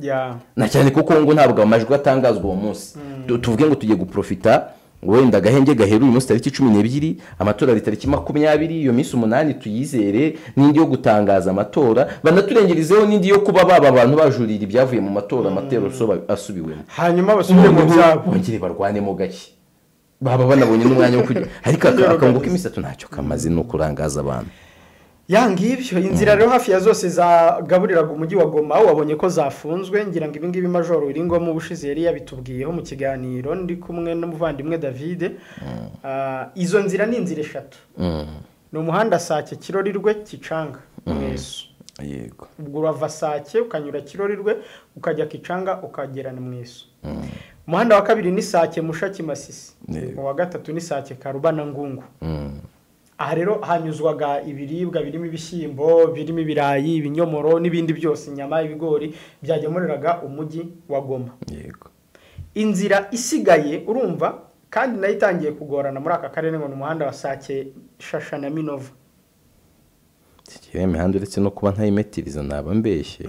na cyane kuko ngo ntabwo amajwi atangazwa uwo munsi. Tuvuge ngo tugiye guprofita wenda agahenge gaheru uyu munsi tariki 12 amatora ari tariki 20 iyo minsi 8 tuyizere n'indi yo gutangaza amatora banaturengerezeho n'indi yo kuba baba abantu bajurira ibyavuye mu matora amatero asubiwemo hanyuma basubire mu byabo bongere barwanemo gake baba banabonye n'umwanya wo kujya ariko akanguka imisatu ntacyo kamaze no kurangaza abantu yangibyo. Inzira rero hafi ya zose zagaburiraga umujyi wa Goma wabonye ko zafunzwe. Ngira ngo ibingibi Major Iringo mu bushize yari yabitubwiyeho mu kiganiro ndi kumwe n'umuvandimwe David. Izo nzira ni inzira eshatu. Ni umuhanda Sake Kirorirwe Kicanga Mweso. Yego. Ubwo urava Sake ukanyura Kirorirwe ukajya Kicanga ukagerana Mweso. Umuhanda wa kabiri ni Sake Mushaki Masisi. Uwa gatatu ni Sake Karubana Ngungu. Aha rero hanyuzwaga ibiribwa birimo ibishyimbo birimo ibirayi ibinyomoro n'ibindi byose inyama ibigori byagemuriraga umujyi wa Goma. Yego. Inzira isigaye urumva kandi nayo itangiye kugorana muri aka karere ngo umuhanda wa Sake Shasha na Minova. Kiye imihanda uretse no kuba ntayimetiriza naba mbeshye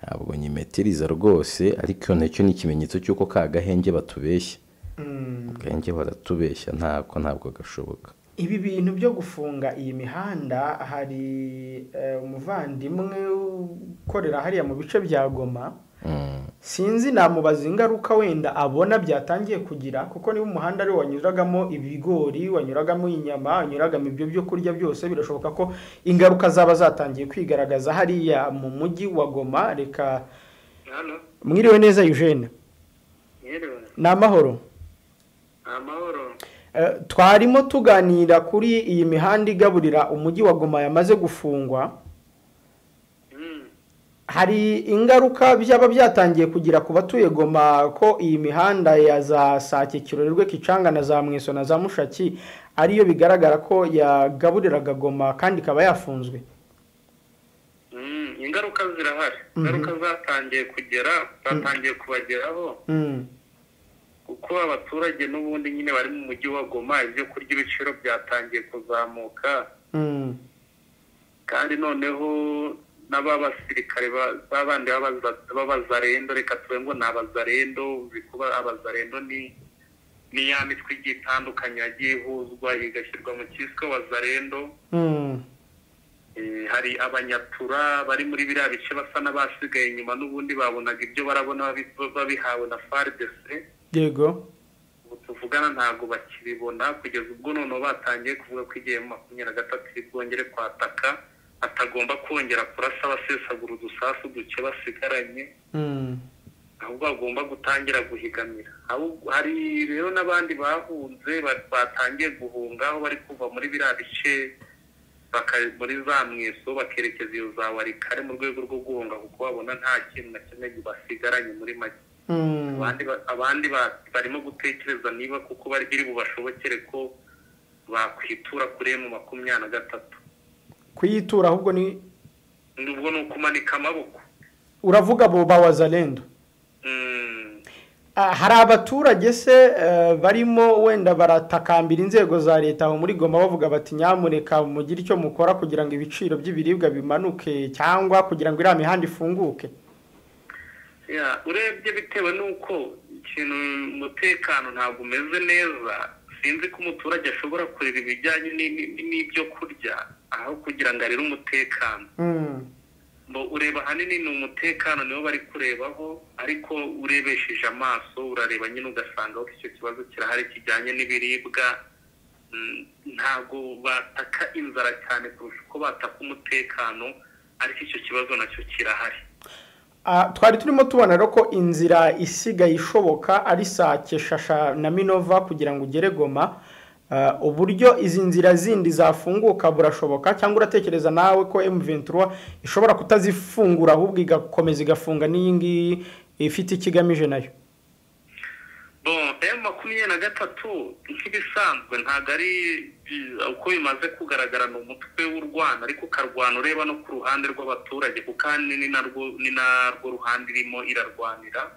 ntabwo nyimetiriza rwose ariko nicyo ni ikimenyetso cy'uko ka gahenge batubeshya gahenge baratubeshya ntabwo gashoboka. Ibi bintu byo gufunga iyi mihanda hari umuvandimwe ukorera hariya mu bice bya Goma sinzi namubaza ingaruka wenda abona byatangiye kugira kuko niba umuhanda ari wanyuragamo ibigori wanyuragamo inyama wanyuragamo ibyo byo kurya byose birashoboka ko ingaruka zaba zatangiye kwigaragaza hariya mu mujyi wa Goma. Reka mwiriwe neza Eugene. Namahoro. Twarimo tuganira kuri iyi mihanda igaburira umujyi wa Goma yamaze gufungwa. Hari ingaruka byaba byatangiye kugira ku batuye Goma ko iyi mihanda ya za Sake Kirorirwe Kicanga na za Mweso na za Mushaki ariyo bigaragara ko yagaburiraga Goma kandi kaba yafunzwe. Ingaruka zirahari. Ingaruka zatangiye kubageraho. Uko abaturage n'ubundi nyine bari mu mujyi wa Goma ibyo kurya ibiciro byatangiye kuzamuka kandi noneho n'abasirikare babandi b'abazarendo reka tuve ngo n'abazarendo bikuba abazarendo ni ya mitwe igitandukanye yagiye ihuzwa igashyirwa mu cyiswe wazarendo. Hari abanyatura bari muri biriya bice basa n'abasigaye inyuma n'ubundi babonaga ibyo barabona babihawe na FARDC. Yego. Tuvugana ntago bakibibona kugeza ubwo noneho batangiye kuvuga ko igihe 23 bwongere kwataka atagomba kongera kurasa abasesagura udusasu duke basigaranye ahubwo bagomba gutangira guhigamira. Hari rero n'abandi bahunze batangiye guhunga aho bari kuva muri biriya bice muri za Mweso bakerekeza iyo za Warikare mu rwego rwo guhunga kuko babona nta kintu na kimwe basigaranye muri make. Abandi barimo gutekereza niba kuko biri bubashobokere ko bakwitura kuri M23. Kuyitura ahubwo ni ukumanika amaboko. Uravuga bo bawazalendo. hari abaturage se barimo wenda baratakambira inzego za leta aho muri Goma bavuga bati nyamureka mugire icyo mukora kugira ngo ibiciro by'ibiribwa bimanuke cyangwa kugira ngo iriya mihanda ifunguke? urebye bitewe n'uko ikintu umutekano ntabwo umeze neza, sinzi ko umuturage ashobora kureba ibijyanye n'ibyo kurya aho kugira ngo arire umutekano. Ureba ahanini ni umutekano niwo bari kurebaho, ariko urebesheje amaso urareba nyine ugasanga ko icyo kibazo kirahari kijyanye n'ibiribwa. Ntabwo bataka inzara cyane kurusha uko bataka umutekano, ariko icyo kibazo nacyo kirahari. Twari turimo tubona rero ko inzira isigaye ishoboka ari Sake, Shasha na Minova kugira ngo ugere Goma. Uburyo izi nzira zindi zafunguka burashoboka, cyangwa uratekereza nawe ko M23 ishobora kutazifungura ahubwo igakomeza igafunga n'iyi ngiyi ifite ikigamije nayo? M23 nk'ibisanzwe ntabwo ari uko bimaze kugaragara mu mutwe w'u Rwanda, ariko ukarwana ureba no ku ruhande rw'abaturage, kuko ni narwo ruhande irimo irarwanira.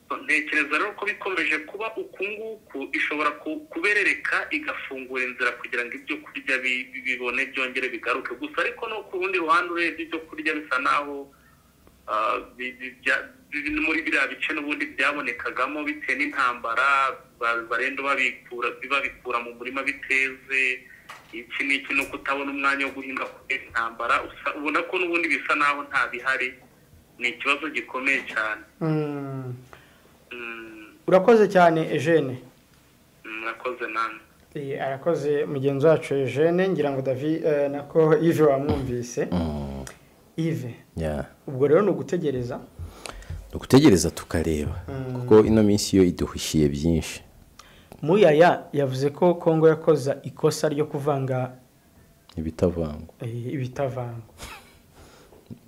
Ntekereza rero ko bikomeje kuba uku nguku ishobora kuberereka igafungura inzira kugira ngo ibyo kurya bibone byongere bigaruke. Gusa ariko no ku rundi ruhande urebye ibyo kurya bisa naho muri biriya bice n'ubundi byabonekagamo bitewe n'intambara, barenda babikura mu murima biteze. Iki ni iki no kutabona umwanya wo guhinga kubera intambara, ubona ko n'ubundi bisa naho nta bihari. Ni ikibazo gikomeye cyane. Urakoze cyane Eugene. Murakoze namwe. Arakoze mugenzi wacu Eugene, ngira ngo David nako Yves wamwumvise. Yves, ubwo rero ni ugutegereza tukareba, kuko ino minsi yo iduhishiye byinshi. Muyaya yavuze ko Kongo yakoza ikosa ryo kuvanga ibitavangwa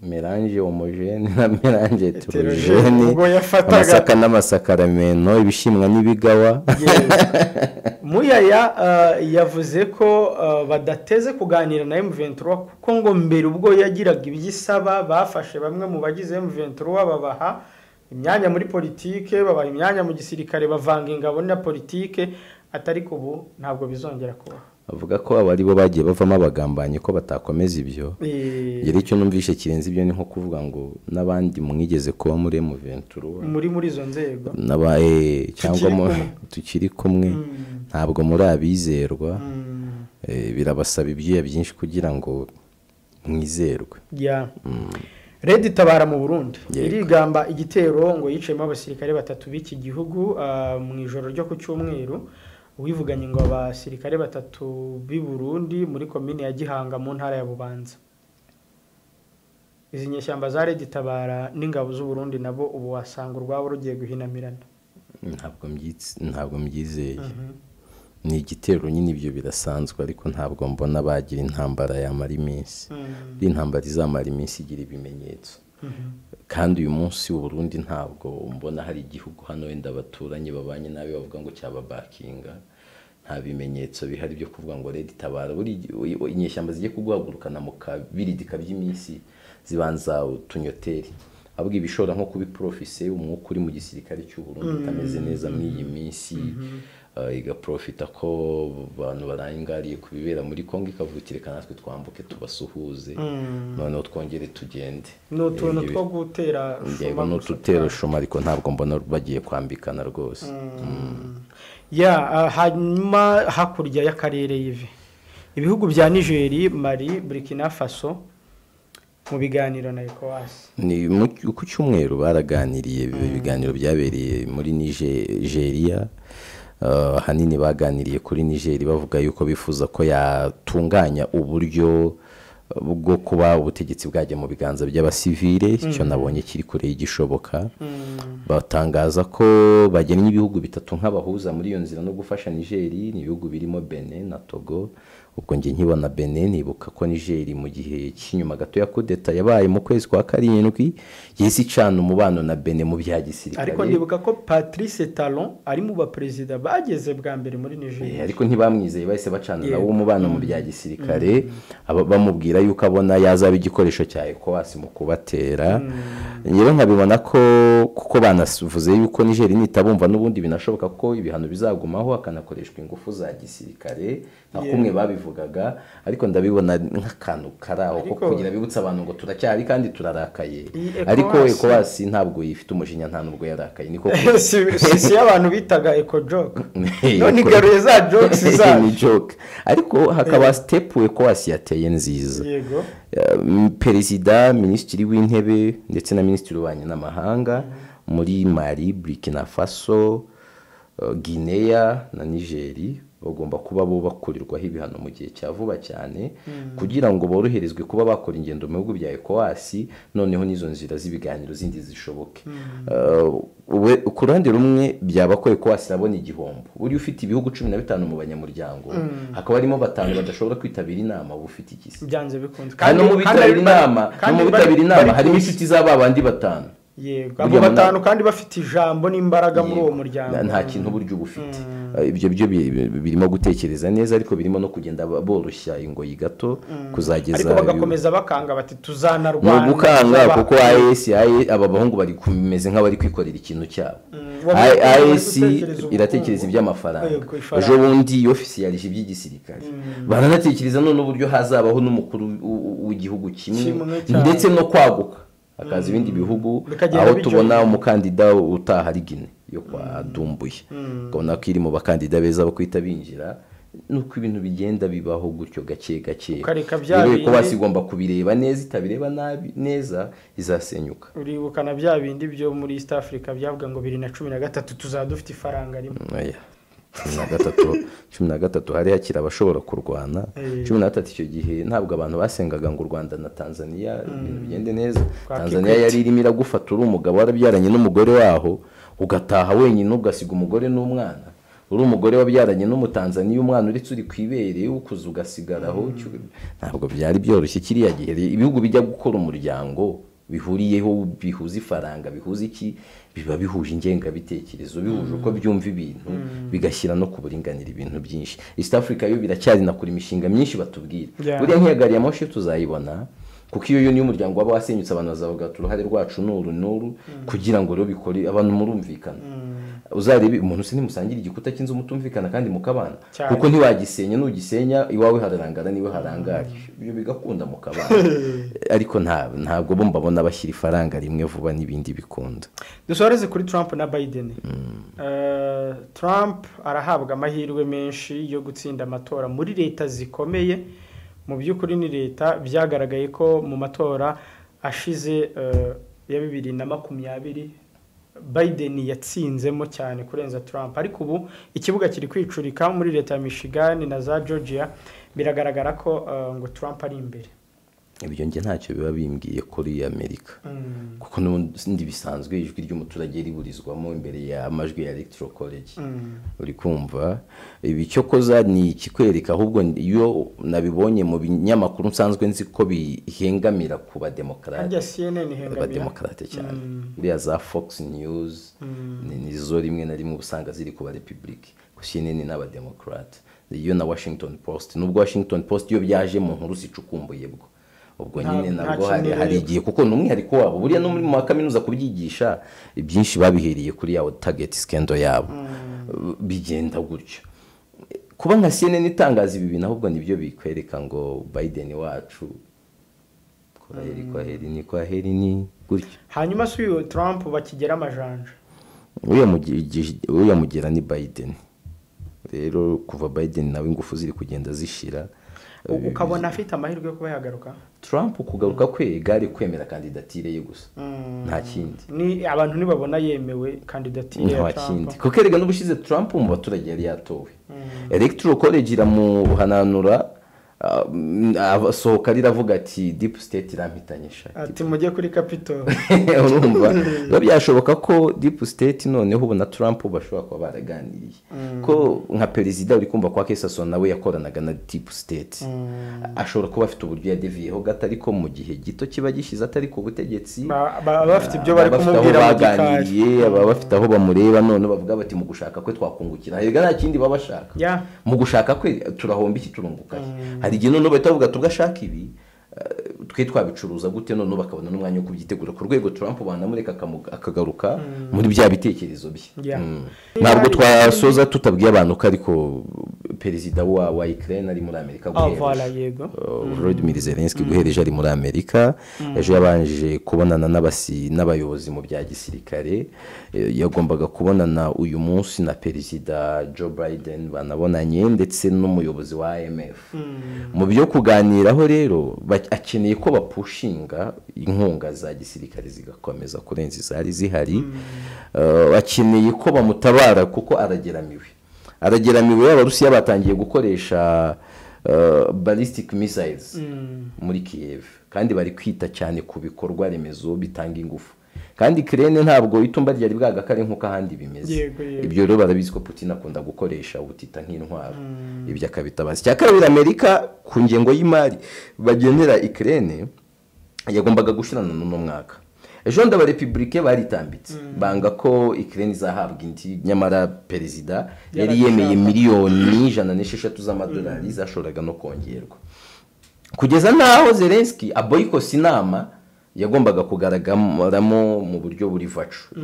melange homogene na melange heterogene, amasaka n'amasakaramentu, ibishimwa n'ibigawa. Muyaya yavuze ko badateze kuganira na M23 kuko ngo mbere ubwo yagiraga ibyisaba bafashe bamwe mu bagize M23 babaha imyanya muri politike, babaha imyanya mu gisirikare, bavanga ingabo na politike, atari ko ubu ntabwo bizongera kuba. Avuga ko abari bo bagiye bavamo abagambanye ko batakomeza ibyo. Yari icyo numvishe kirenze ibyo, ni nko kuvuga ngo n'abandi mwigeze kuba muri M23 muri izo nzego cyangwa tukiri kumwe, ntabwo muri abizerwa. Birabasaba ibyuya byinshi kugira ngo mwizerwe. Red Tabara mu Burundi irigamba igitero ngo yicemo abasirikare 3 b'iki gihugu mu ijoro ryo ku cyumweru. Wivuganye ngo abasirikare 3 b'i Burundi muri komine ya Gihanga mu ntara ya Bubanza. Izi nyeshyamba za Red Tabara n'ingabo z'u Burundi nabo ubu wasanga urwabo rugiye guhinamirana. Ntabwo mbyizeye. Ni igitero nyine, ibyo birasanzwe, ariko ntabwo mbona bagira intambara yamara iminsi. Intambara izamara iminsi igira ibimenyetso. Kandi uyu munsi u Burundi ntabwo mbona hari igihugu hano wenda baturanye babanye nabi bavuga ngo cyababakinga. Nta bimenyetso bihari byo kuvuga ngo Red Tabara inyeshyamba zigiye kuguhagurukana mu kabiridika by'iminsi zibanza utunyoteri. Abwo ibishora nko kubiprofise umwuka uri mu gisirikare cy'u Burundi utameze neza muri iyi minsi, igaprofita ko abantu barangariye kubibera muri Kongo, ikavukireka natwe twambuke tubasuhuze, noneho twongere tugende. N'utuntu two gutera shoma, n'ututero shoma, ariko ntabwo mbona bagiye kwambikana rwose. Hanyuma hakurya y'akarere Yves, ibihugu bya Niger, Mali, Burkina Faso mu biganiro na ECOWAS ni ku cyumweru baraganiriye. Ibiganiro byabereye muri Nigeria. Hanini baganiriye kuri Niger bavuga yuko bifuza ko yatunganya uburyo bwo kuba ubutegetsi bwajya mu biganza by'abasivile. Icyo nabonye kiri kure y'igishoboka. Batangaza ko bagennye ibihugu 3 nk'abahuza muri iyo nzira no gufasha Niger. Ni ibihugu birimo Benin na Togo. ubwo njye nkibona Benin nibuka ko Niger mu gihe cy'inyuma gato ya kudeta yabaye mu kwezi kwa karindwi yesi icana umubano na Benin mu bya gisirikare. Ariko ndibuka ko Patrice Talon ari mu baperezida bageze bwa mbere muri Niger. Ariko ntibamwizeye bahise bacana nawo umubano mu bya gisirikare bamubwira yuko abona yazaba igikoresho cya ECOWAS mu kubatera. Njyewe nkabibona ko kuko banavuze yuko Niger nitabumva n'ubundi binashoboka ko ibihano bizagumaho akanakoreshwa ingufu za gisirikare nka kumwe babivugaga, ariko ndabibona nk'akantu karaho ko kugira bibutsa abantu ngo turacyari kandi turarakaye. Ariko ECOWAS ntabwo yifite umujinya, nta nubwo yarakaye, niko si abantu bitaga eco-joke none igaruye za jokes za ni joke. Ariko hakaba step ECOWAS yateye nziza. Yego. Perezida, minisitiri w'intebe ndetse na minisitiri w'ububanyi n'amahanga muri Mali, Burkina Faso, Guinea na Niger bagomba kuba bo bakurirwaho ibihano mu gihe cya vuba cyane kugira ngo boroherezwe kuba bakora ingendo mu bihugu bya ECOWAS, noneho n'izo nzira z'ibiganiro zindi zishoboke. Ku ruhande rumwe byaba ko ECOWAS irabona igihombo, uri ufite ibihugu 15 mu banyamuryango hakaba harimo 5 badashobora kwitabira inama, uba ufite ikisi byanze bikunze kandi mu bitabira inama harimo inshuti z'aba bandi 5. Yego, abo 5 kandi bafite ijambo n'imbaraga muri uwo muryango. Nta kintu buryo ubufite. Ibyo birimo gutekereza neza, ariko birimo no kugenda boroshya ingoyi gato kuzageza ariko bagakomeza bakanga bati tuzanarwana no gukanga kuko AES aba bahungu bari kumeze nk'abari kwikorera ikintu cyabo. AES iratekereza iby'amafaranga, ejo bundi officialije iby'igisirikare baranatekereza none uburyo hazabaho n'umukuru w'igihugu kimwe ndetse no kwaguka akaza ibindi bihugu, aho tubona umukandida utaha ari Guinea yo kwa Dumbuye, ubona ko iri mu bakandida beza bo kwita binjira. Nuko ibintu bigenda bibaho gutyo gake gake, rero ko basigomba kubireba neza, itabireba nabi neza izasenyuka. Uribukana bya bindi byo muri East Africa byavuga ngo 2013 tuzadufite ifaranga rimwe. 13 hari hakira abashobora kurwana. 13 icyo gihe ntabwo abantu basengaga ngo u Rwanda na Tanzania ibintu bigende neza. Tanzania yari irimo iragufata uri umugabo warabyaranye n'umugore waho ugataha wenyine ugasiga umugore n'umwana, uri umugore wabyaranye n'umutanzania umwana uretse uri kwibere ukuza ugasigaraho. Ntabwo byari byoroshye kiriya gihe. Ibihugu bijya gukora umuryango bihuriyeho, bihuza ifaranga, bihuza iki, biba bihuje ingengabitekerezo, bihuje uko byumva ibintu, bigashyira no kuburinganira ibintu byinshi. East Africa yo biracyari nakuri imishinga myinshi batubwira. Buriya nk'iyagari ya moshi tuzayibona, kuko iyo niyo umuryango waba wasenyutse abantu bazavuga uruhare rwacu n'uru kugira ngo rero bikore abantu murumvikana. Uzarebe umuntu se nimusangira igikuta cy'inzu mutumvikana kandi mukabana, kuko ntiwagisenya, nugisenya iwawe hararangara niwe harangari, ibyo bigakunda mukabana. Ariko ntabwo bo mbabona bashyira ifaranga rimwe vuba n'ibindi bikunda. Dusoreze kuri Trump na Biden. Trump arahabwa amahirwe menshi yo gutsinda amatora muri leta zikomeye. Mu by'ukuri ni leta byagaragaye ko mu matora ashize ya 2020 Biden yatsinzemo cyane kurenza Trump, ariko ubu ikibuga kiri kwicurika muri leta ya Michigan na za Georgia, biragaragara ko ngo Trump ari imbere. Ibyo nge ntacyo biba bimbwiye kuri Amerika, kuko n'undi bisanzwe ijwi ry'umuturage riburizwamo imbere ya amajwi ya Electoral College. Uri kumva ibi cyo koza ni ikikwereka, ahubwo iyo nabibonye mu binyamakuru nsanzwe nzi ko bihengamira ku bademokrate, abademokrate cyane buriya za Fox News nizo rimwe na rimwe usanga ziri ku ba Republic, ku CNN n'abademokrate, iyo na Washington Post. Nubwo Washington Post iyo byaje mu nkuru zicukumbuye bwo ubwo nyine nabwo hari igihe, kuko n'umwihariko wabo buriya no muri mu kaminuza kubyigisha byinshi babihereye kuri ya target scandal yabo. Bigenda gutyo kuba nka CNN itangaza ibi bintu, ahubwo nibyo bikwereka ngo Biden wacu kwa heri ni gutyo. Hanyuma suyo Trump bakigera amajanja, uya mugera ni Biden. Rero kuva Biden nawe ingufu ziri kugenda zishira, ukabona afite amahirwe yo kuba yagaruka. Trump kugaruka kwe gari kwemera kandidatire ye gusa, nta kindi. Ni abantu nibabona yemewe kandidatire ya Trump, kuko erega n'ubushize Trump mu baturage yari yatowe. Electoral College iramuhananura asohoka riravuga ati deep state irampitanyisha ati mujye kuri Capitol. urumva biba byashoboka ko deep state noneho ubona Trump bashobora kuba baraganiriye ko nka perezida uri kumva kwa Kesason nawe yakoranaga na deep state ashobora kuba afite uburyo yadeviyeho gato ariko mu gihe gito kiba gishize atari ku butegetsi bafite ibyo bari kumubwira mu gikari aba bafite aho bamureba none bavuga bati mu gushaka kwe twakungukira hega nta kindi baba bashaka mu gushaka kwe turahomba iki turunguka hari igihe none bahita bavuga tugashaka ibi twe twabicuruza gute none bakabona n'umwanya wo kubyitegura ku rwego Trump banamureka akagaruka muri bya bitekerezo bye ntabwo twasoza tutabwiye abantu ko ariko perezida wa Ukraine ari muri Amerika guhereje Volodymyr Zelensky guhereje ari muri Amerika ejo yabanje kubonana n'abayobozi mu bya gisirikare yagombaga kubonana uyu munsi na perezida Joe Biden banabonanye ndetse n'umuyobozi wa IMF mu byo kuganiraho rero akeneye ko bapushinga inkunga za gisirikare zigakomeza kurenza izari zihari akeneye ko bamutabara kuko arageramiwe abarusiya batangiye gukoresha ballistic missiles muri Kiev kandi bari kwita cyane ku bikorwa remezo bitanga ingufu kandi Ukraine ntabwo itumba ryari bwagakare nkuko ahandi bimeze ibyo rero barabizi ko Putin akunda gukoresha ubutita nk'intwaro ibyo akabitabaza cyakabira Amerika ku ngengo y'imari bagenera Ukraine yagombaga gushirana no mwaka ejo ndaba Republique baritambitse banga ko Ukraine izahabwa indi nyamara perezida yari yemeye miliyoni 106 z'amadolari zashoraga no kongerwa kugeza naho Zelensky aboyikosa inama yagombaga kugaragaramo mu buryo buri vacu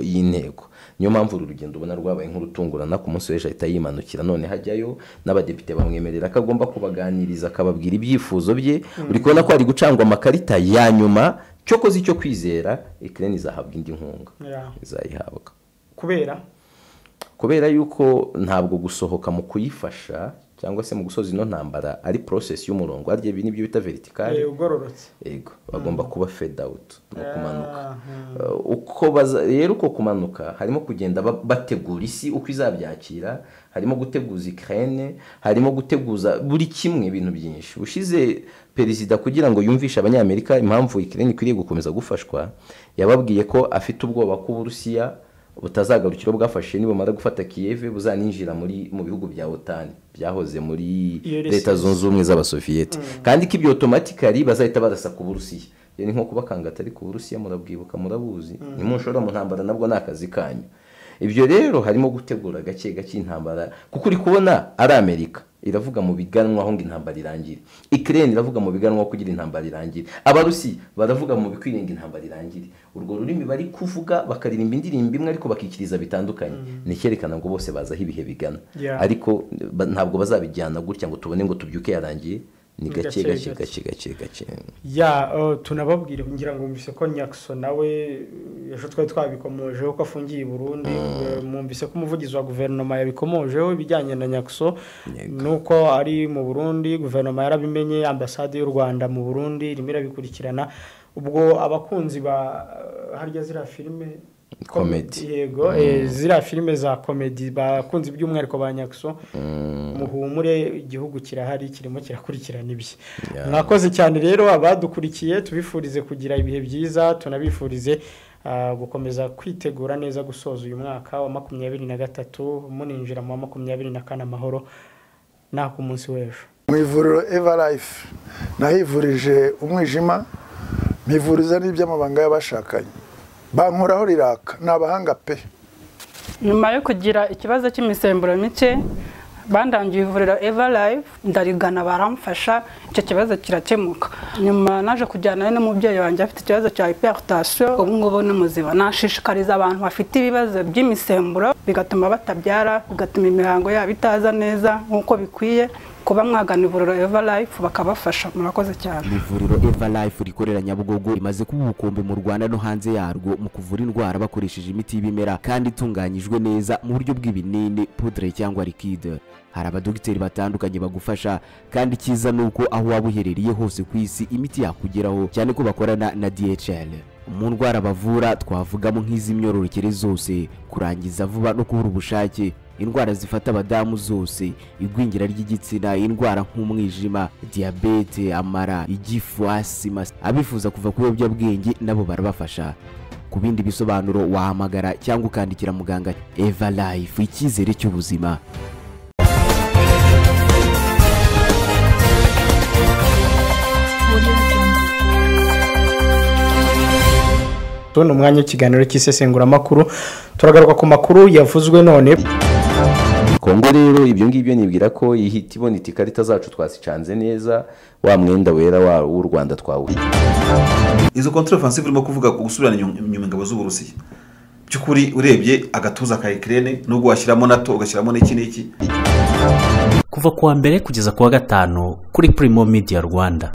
y'intego niyo mpamvu urugendo ubona rwabaye nk'urutungurana ku munsi w'ejo ahita yimanukira none hajyayo n'abadepite bamwemerera ko agomba kubaganiriza akababwira ibyifuzo bye uri kubona ko ari gucangwa amakarita ya nyuma cyokoze icyo kwizera Ukraine izahabwa indi nkunga izayihabwa kubera yuko ntabwo gusohoka mu kuyifasha cyangwa se mu gusoza ino ntambara ari process y'umurongo arye ibi nibyo bita vertical ugororotse yego bagomba kuba fade out no kumanuka rero uko kumanuka harimo kugenda bategura isi uko izabyakira harimo guteguza Ukraine harimo guteguza buri kimwe ibintu byinshi ushize perezida kugira ngo yumvishe abanyamerika impamvu Ukraine ikwiriye gukomeza gufashwa yababwiye ko afite ubwoba ko Uburusiya butazagarukira bwafashe nibo mara gufata Kiev buzaninjira mu bihugu bya OTAN byahoze muri leta zunze ubumwe z'abasoviete kandi ko ibyo automatically bazahita barasa ku Burusiya yani nko kubakanga atari ku Burusiya murabwibuka murabuzi nimushora mu ntambara nabwo nakazi kanyu ibyo rero harimo gutegura gake gake intambara kuko uri kubona ari Amerika iravuga mu biganwa aho ngo intambara irangire Ukraine iravuga mu biganwa kugira intambara irangire abarusi baravuga mu bikwirenga intambara irangire urwo rurimi bari kuvuga bakaririmba indirimbo imwe ariko bakikiriza bitandukanye nicyerekana ngo bose bazaho ibihe bigana ariko ntabwo bazabijyana gutya ngo tubone ngo tubyuke yarangiye ni gake tunababwire ngira ngo mwumvise ko Nyakso nawe ejo twari twabikomojeho ko afungiye i Burundi mwumvise ko umuvugizi wa guverinoma yabikomojeho ibijyanye na Nyakso nuko ari mu Burundi guverinoma yarabimenye ambasade y'u Rwanda mu Burundi irimo irabikurikirana ubwo abakunzi ba harya zira filime comedy yego zira filime za comedy bakunze by'umwihariko ba Nyakso muhumure igihugu kirahari kirimo kirakurikirana ibye mwakoze cyane rero abadukurikiye tubifurize kugira ibihe byiza tunabifurize gukomeza kwitegura neza gusoza uyu mwaka wa 2023 muninjira mu 2024 amahoro nako umunsi w'ejo mu ivuriro Everlife nahivurije umwijima mpivuriza n'iby'amabanga y'abashakanye bankoraho riraka nabahanga pe nyuma yo kugira ikibazo cy'imisemburo mike bandangiye ivuriro Everlife ndarigana baramfasha icyo kibazo kirakemuka nyuma naje kujyana n'umubyeyi wanjye afite ikibazo cya hypertension ubu ngubu ni muzima nashishikariza abantu bafite ibibazo by'imisemburo bigatuma batabyara bigatuma imihango yabo itaza neza nk'uko bikwiye kuba mwagana ivuriro Everlife bakabafasha murakoze cyane. Ivuriro Everlife rikorera Nyabugogo imaze kuba ubukombe mu Rwanda no hanze yarwo mu kuvura indwara bakoresheje imiti y'ibimera kandi itunganyijwe neza mu buryo bw'ibinini, poudre cyangwa liquide. Hari abadogiteri batandukanye bagufasha kandi kiza nuko aho waba uherereye hose ku isi imiti yakugeraho cyane ko bakorana na DHL. mu ndwara bavura twavugamo nk'iz'imyororokere zose, kurangiza vuba no kubura ubushake, indwara zifata abadamu zose, igwingira ry'igitsina, indwara nk'umwijima, diyabete, amara, igifu, asima. Abifuza kuva ku biyobyabwenge nabo barabafasha. Ku bindi bisobanuro wahamagara cyangwa ukandikira muganga. Eva Life, icyizere cy'ubuzima. Tubona umwanya w'ikiganiro cy'isesenguramakuru, turagaruka ku makuru yavuzwe none. Kongo rero ibyo ngibyo nibwira ko ihita ibona ikarita zacu twasicanze neza, wa mwenda wera w'u Rwanda twawuye. Izo contre offensive irimo kuvuga ku gusubirana inyuma ingabo z'Uburusiya. Byukuri urebye agatuza ka Ukraine nubwo washyiramo NATO ugashyiramo n'iki kuva kuwa mbere kugeza kuwa gatanu kuri Primo Media Rwanda.